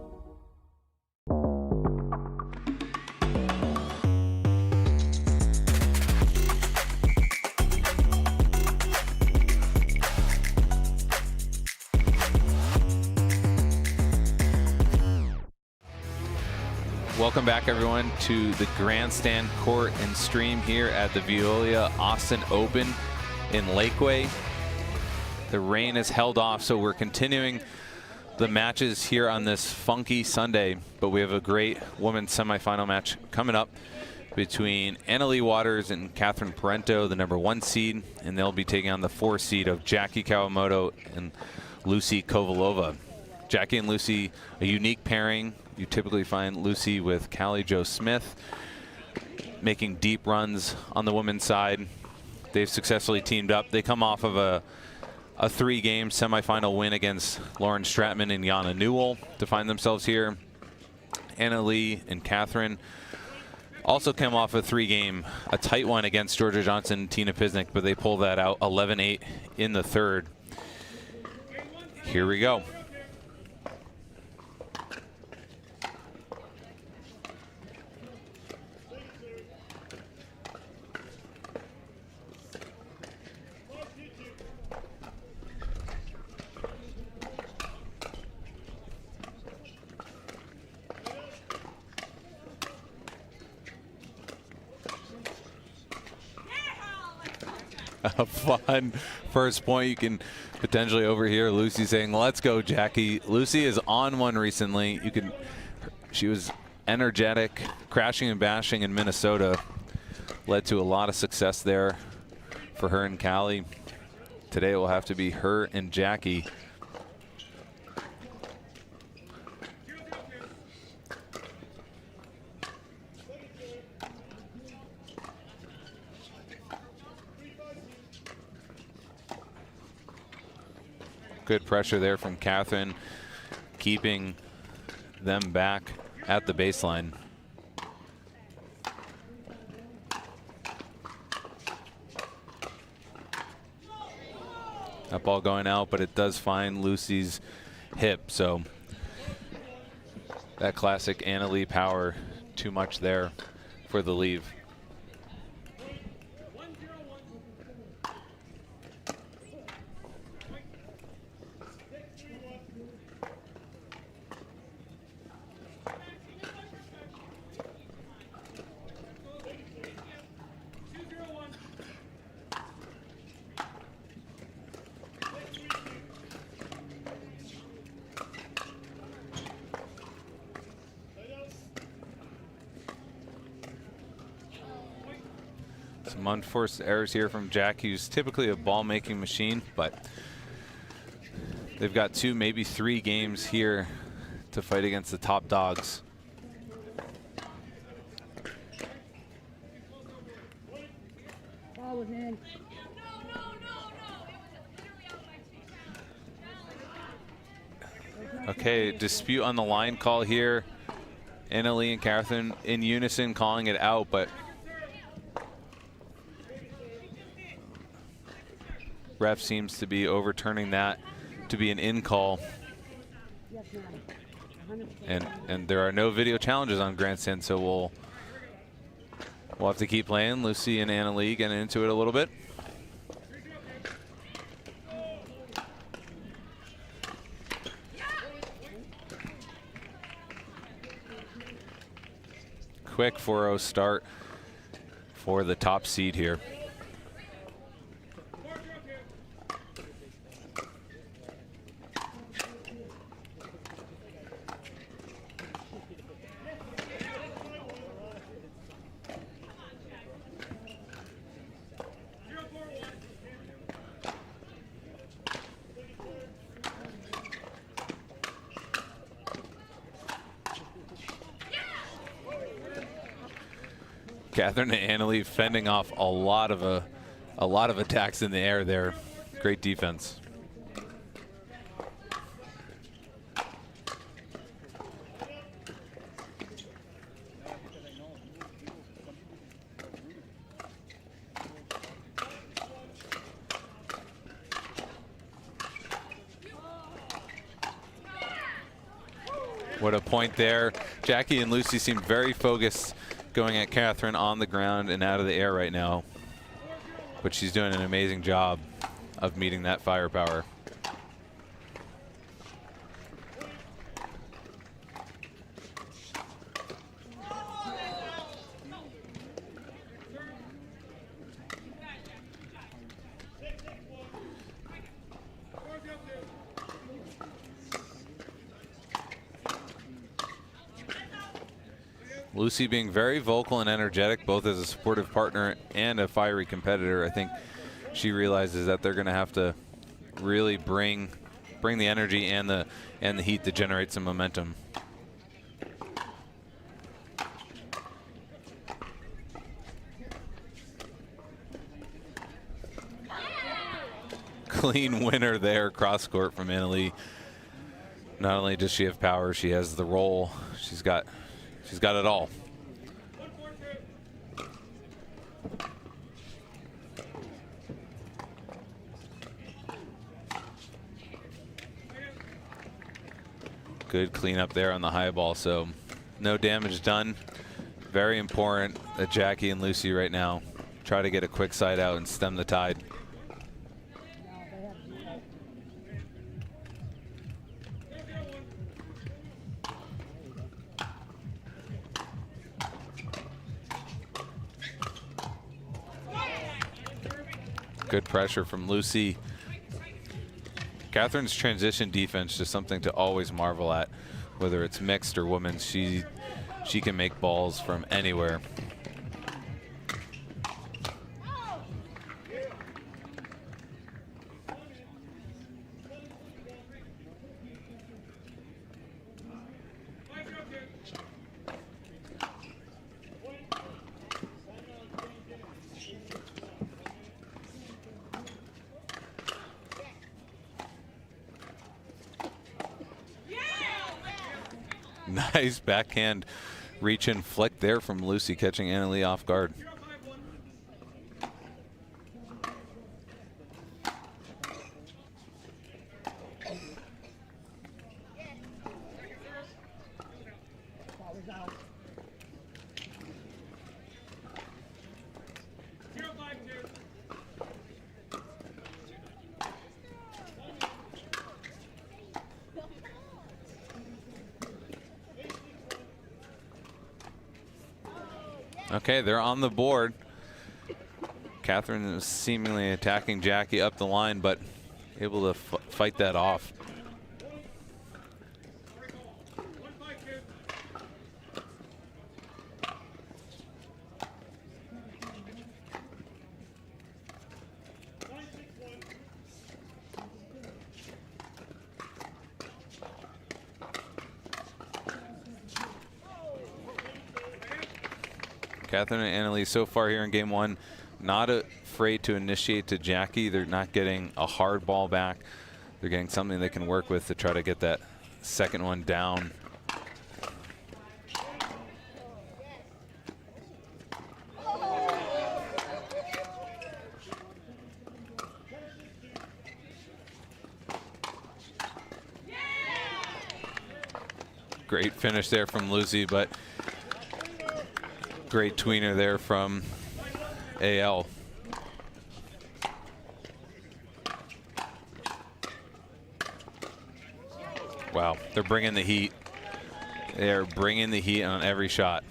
Welcome back, everyone, to the Grandstand court and stream here at the Veolia Austin Open in Lakeway. The rain is held off, so we're continuing the matches here on this funky Sunday, but we have a great women's semifinal match coming up between Annalie Waters and Catherine Parento, the #1 seed, and they'll be taking on the 4 seed of Jackie Kawamoto and Lucy Kovalova. Jackie and Lucy, a unique pairing. You typically find Lucy with Callie Jo Smith making deep runs on the women's side. They've successfully teamed up. They come off of a 3-game semifinal win against Lauren Stratman and Yana Newell to find themselves here. Annalie and Catherine also came off a 3-game, a tight one against Georgia Johnson and Tina Pisnik, but they pulled that out 11-8 in the third. Here we go. A fun first point. You can potentially overhear Lucy saying, "Let's go, Jackie." Lucy is on one recently. She was energetic, crashing and bashing in Minnesota. Led to a lot of success there for her and Callie. Today it will have to be her and Jackie. Good pressure there from Catherine, keeping them back at the baseline. That ball going out, but it does find Lucy's hip, so that classic Annalie power, too much there for the leave. Some unforced errors here from Jackie, who's typically a ball-making machine, but they've got 2, maybe 3 games here to fight against the top dogs. Okay, dispute on the line call here. Annalie and Catherine in unison calling it out, but ref seems to be overturning that to be an in call. And there are no video challenges on Grandstand, so we'll have to keep playing. Lucy and Annalie getting into it a little bit. Quick 4-0 start for the top seed here. Catherine and Annalie fending off a lot of attacks in the air there. Great defense. What a point there. Jackie and Lucy seem very focused going at Catherine on the ground and out of the air right now. But she's doing an amazing job of meeting that firepower. Lucy being very vocal and energetic, both as a supportive partner and a fiery competitor. I think she realizes that they're going to have to really bring the energy and the heat to generate some momentum. Clean winner there, cross court from Annalie. Not only does she have power, she has the roll. She's got it all. Good cleanup there on the high ball, so no damage done. Very important that Jackie and Lucy right now try to get a quick side out and stem the tide. Good pressure from Lucy. Catherine's transition defense is something to always marvel at, whether it's mixed or women's. She can make balls from anywhere. Nice backhand reach and flick there from Lucy, catching Annalie off guard. Okay, they're on the board. Catherine is seemingly attacking Jackie up the line, but able to fight that off. Catherine and Annalie so far here in game one, not afraid to initiate to Jackie. They're not getting a hard ball back. They're getting something they can work with to try to get that second one down. Great finish there from Lucy, but great tweener there from AL. Wow, they're bringing the heat. They are bringing the heat on every shot.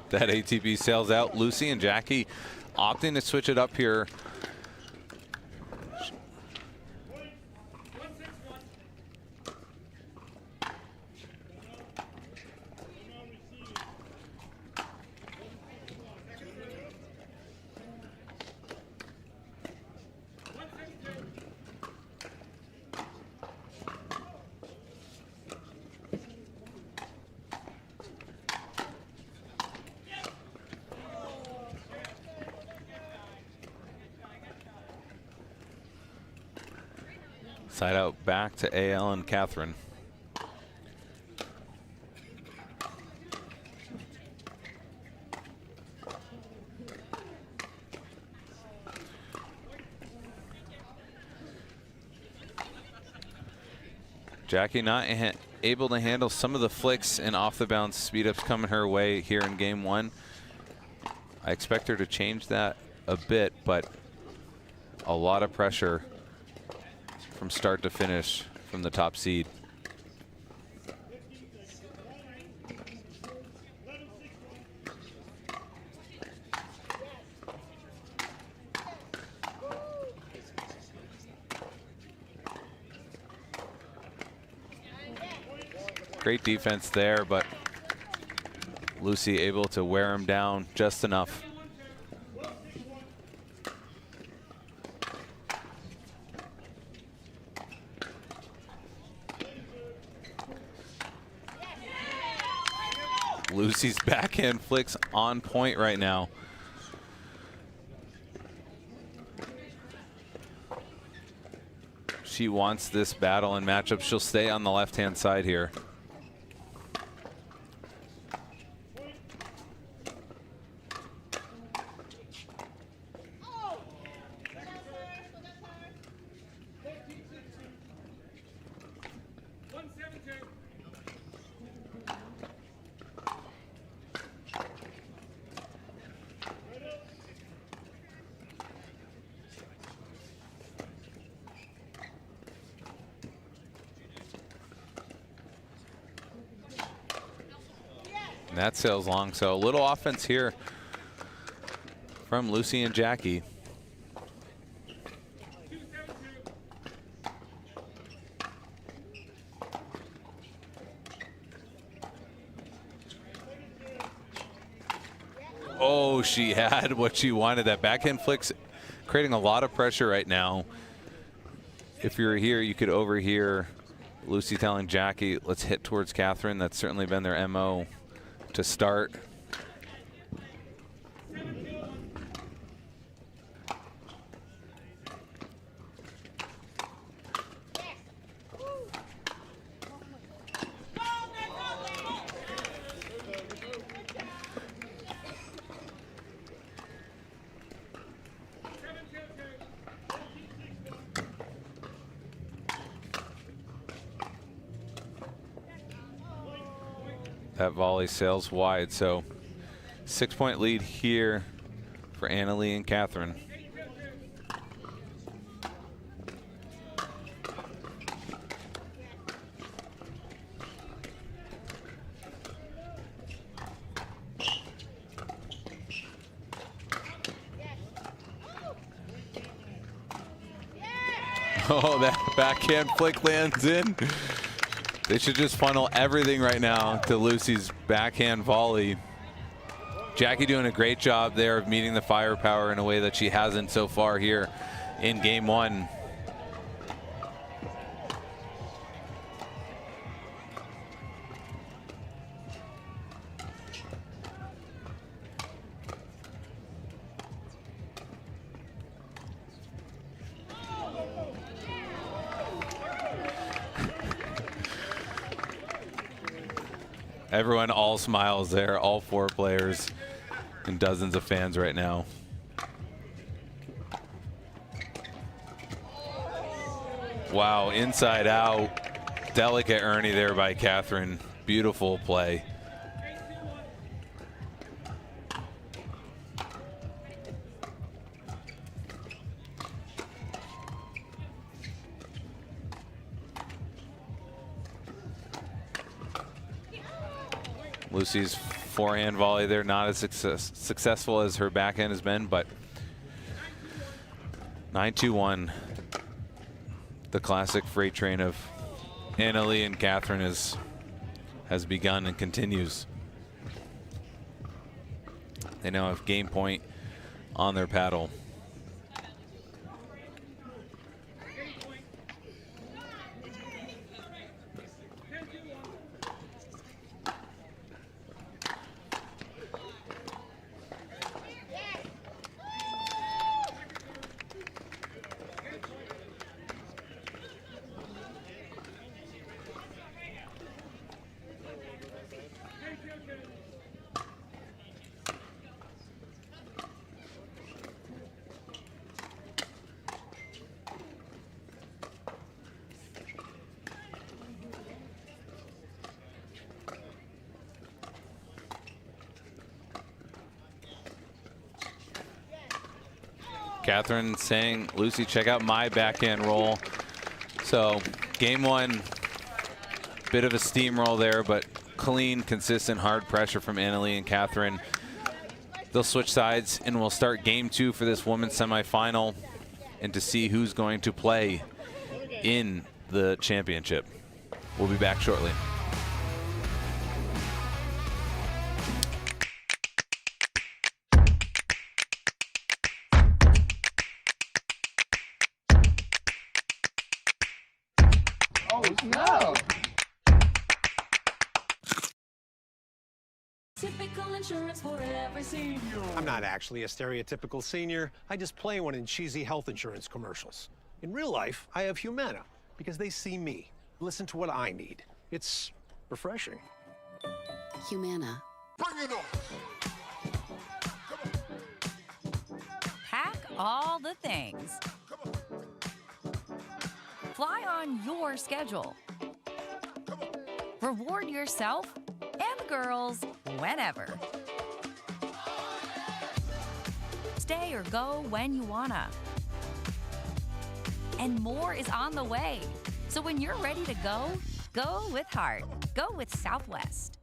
That ATP sails out. Lucy and Jackie opting to switch it up here. Side out back to AL and Catherine. Jackie not able to handle some of the flicks and off the bounce speed ups coming her way here in game one. I expect her to change that a bit, but a lot of pressure from start to finish from the top seed. Great defense there, but Lucy able to wear him down just enough. Lucy's backhand flicks on point right now. She wants this battle and matchup. She'll stay on the left-hand side here. And that sails long, so a little offense here from Lucy and Jackie. Oh, she had what she wanted. That backhand flick's creating a lot of pressure right now. If you're here, you could overhear Lucy telling Jackie, let's hit towards Catherine. That's certainly been their MO to start. That volley sails wide, so 6-point lead here for Annalie and Catherine. Oh, that backhand flick lands in. They should just funnel everything right now to Lucy's backhand volley. Jackie doing a great job there of meeting the firepower in a way that she hasn't so far here in game one. Everyone all smiles there, all 4 players and dozens of fans right now. Wow, inside out. Delicate Ernie there by Catherine. Beautiful play. Lucy's forehand volley there, not as successful as her backhand has been, but 9-2-1. The classic freight train of Annalie and Catherine has begun and continues. They now have game point on their paddle. Catherine saying, Lucy, check out my backhand roll. So game one, bit of a steamroll there, but clean, consistent, hard pressure from Annalie and Catherine. They'll switch sides and we'll start game 2 for this women's semifinal and to see who's going to play in the championship. We'll be back shortly. No. Typical insurance for every senior. I'm not actually a stereotypical senior. I just play one in cheesy health insurance commercials. In real life, I have Humana because they see me, listen to what I need. It's refreshing. Humana. Bring it on. Pack all the things. Fly on your schedule. Reward yourself and the girls whenever. Stay or go when you wanna. And more is on the way. So when you're ready to go, go with heart. Go with Southwest.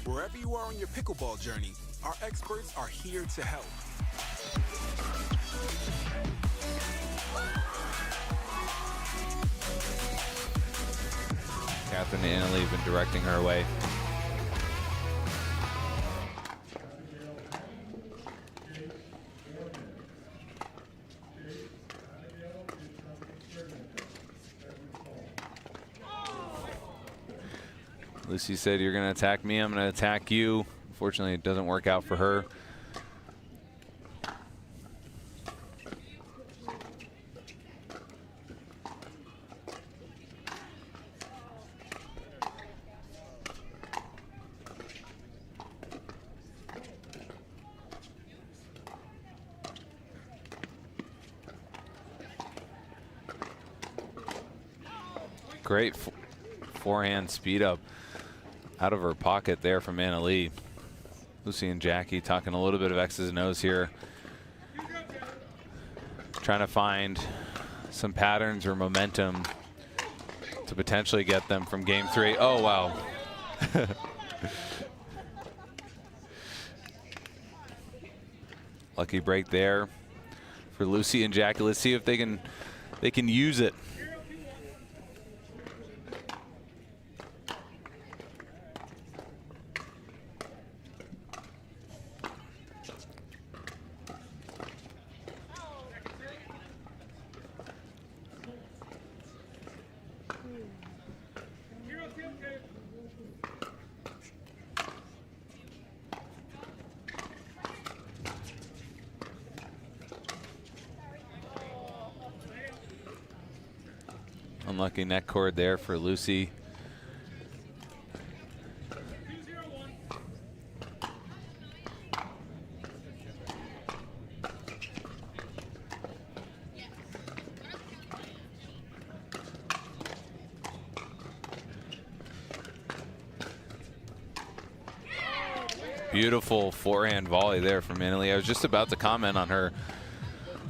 Wherever you are on your pickleball journey, our experts are here to help. Catherine and Annalie have been directing her away. Lucy said, you're going to attack me, I'm going to attack you. Unfortunately, it doesn't work out for her. Great forehand speed up. out of her pocket there from Anna Lee. Lucy and Jackie talking a little bit of X's and O's here. Trying to find some patterns or momentum to potentially get them from game 3. Oh, wow. Lucky break there for Lucy and Jackie. Let's see if they can use it. Unlucky neck cord there for Lucy. Beautiful forehand volley there from Anna Lee. I was just about to comment on her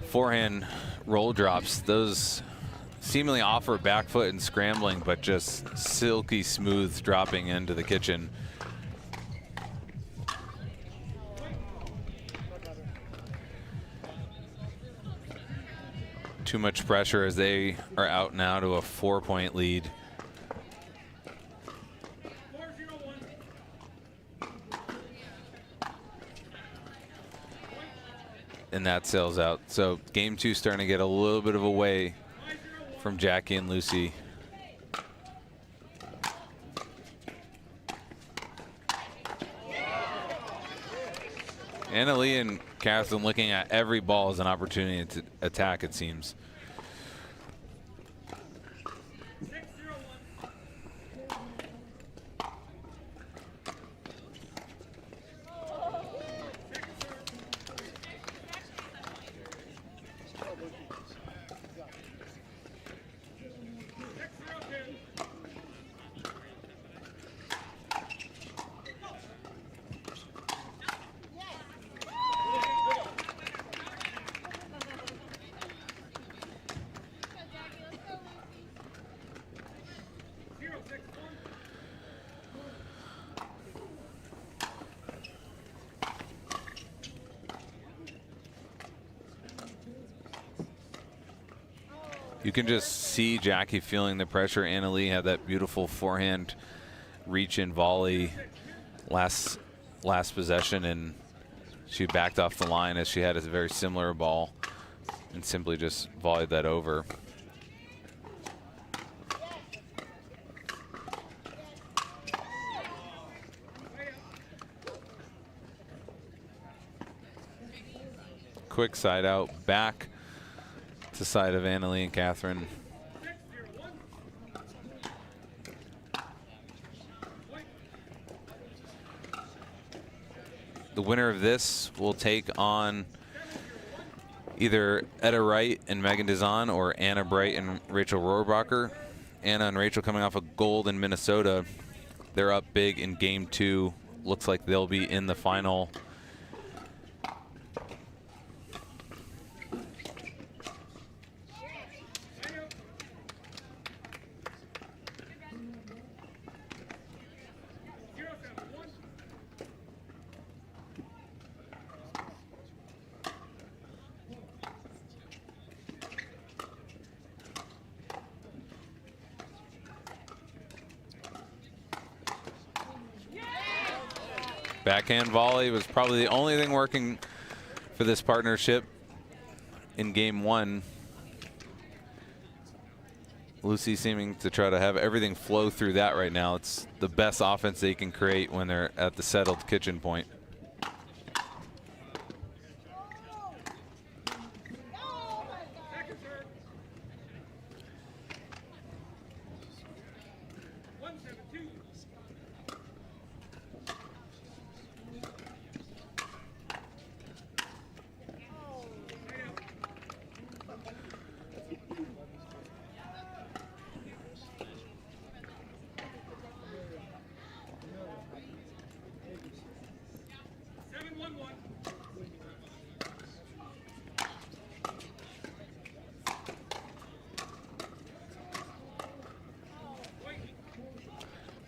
forehand roll drops. Those seemingly off her back foot and scrambling, but just silky smooth dropping into the kitchen. Too much pressure as they are out now to a 4-point lead. And that sails out. So game 2 starting to get a little bit of a way from Jackie and Lucy. Anna Lee and Catherine looking at every ball as an opportunity to attack, it seems. You can just see Jackie feeling the pressure. Anna Lee had that beautiful forehand reach and volley last possession, and she backed off the line as she had a very similar ball and simply just volleyed that over. Quick side out back to side of Anna Lee and Catherine. The winner of this will take on either Etta Wright and Megan Dizon or Anna Bright and Rachel Rohrbacher. Anna and Rachel coming off a gold in Minnesota. They're up big in game 2. Looks like they'll be in the final. Backhand volley was probably the only thing working for this partnership in game 1. Lucy seeming to try to have everything flow through that right now. It's the best offense they can create when they're at the settled kitchen point.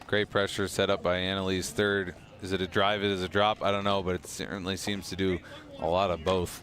Great pressure set up by Annalise third. Is it a drive? It is a drop? I don't know, but it certainly seems to do a lot of both.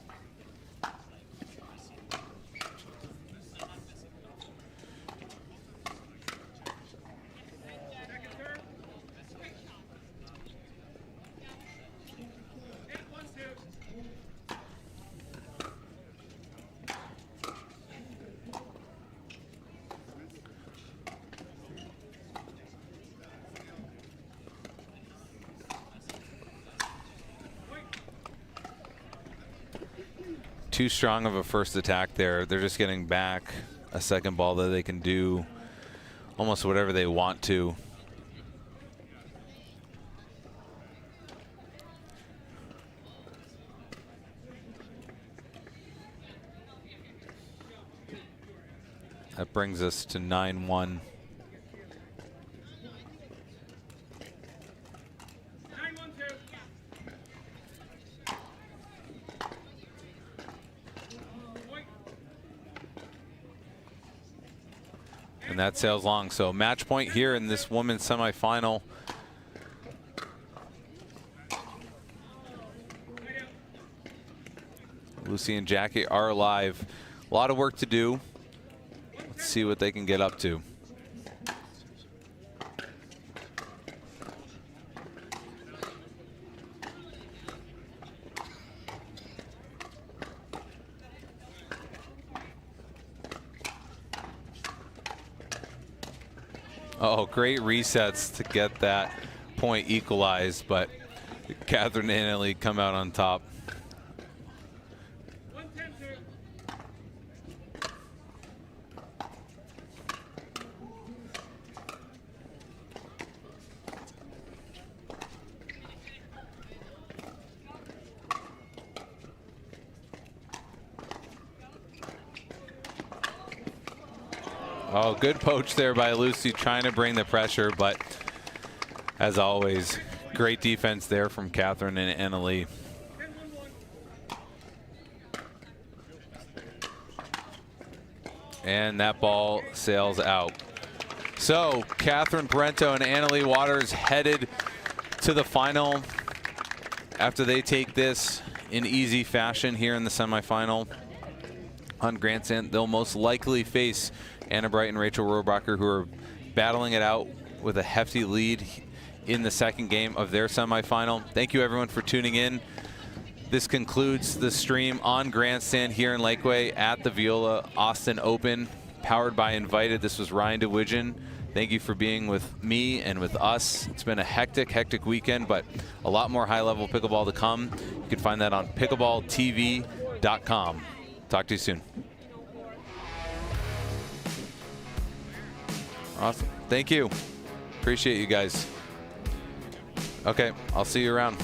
Too strong of a first attack there. They're just getting back a second ball that they can do almost whatever they want to. That brings us to 9-1. And that sails long. So match point here in this women's semifinal. Lucy and Jackie are alive. A lot of work to do. Let's see what they can get up to. Oh, great resets to get that point equalized, but Catherine and Annalie come out on top. Oh, good poach there by Lucy, trying to bring the pressure, but as always, great defense there from Catherine and Annalie. And that ball sails out. So Catherine Parento and Annalie Waters headed to the final after they take this in easy fashion here in the semifinal on Grandstand. They'll most likely face Anna Bright and Rachel Rohrabacher, who are battling it out with a hefty lead in the second game of their semifinal. Thank you everyone for tuning in. This concludes the stream on Grandstand here in Lakeway at the Veolia Austin Open, powered by Invited. This was Ryan DeWidgeon. Thank you for being with me and with us. It's been a hectic weekend, but a lot more high-level pickleball to come. You can find that on pickleballtv.com. Talk to you soon. Awesome. Thank you. Appreciate you guys. Okay, I'll see you around.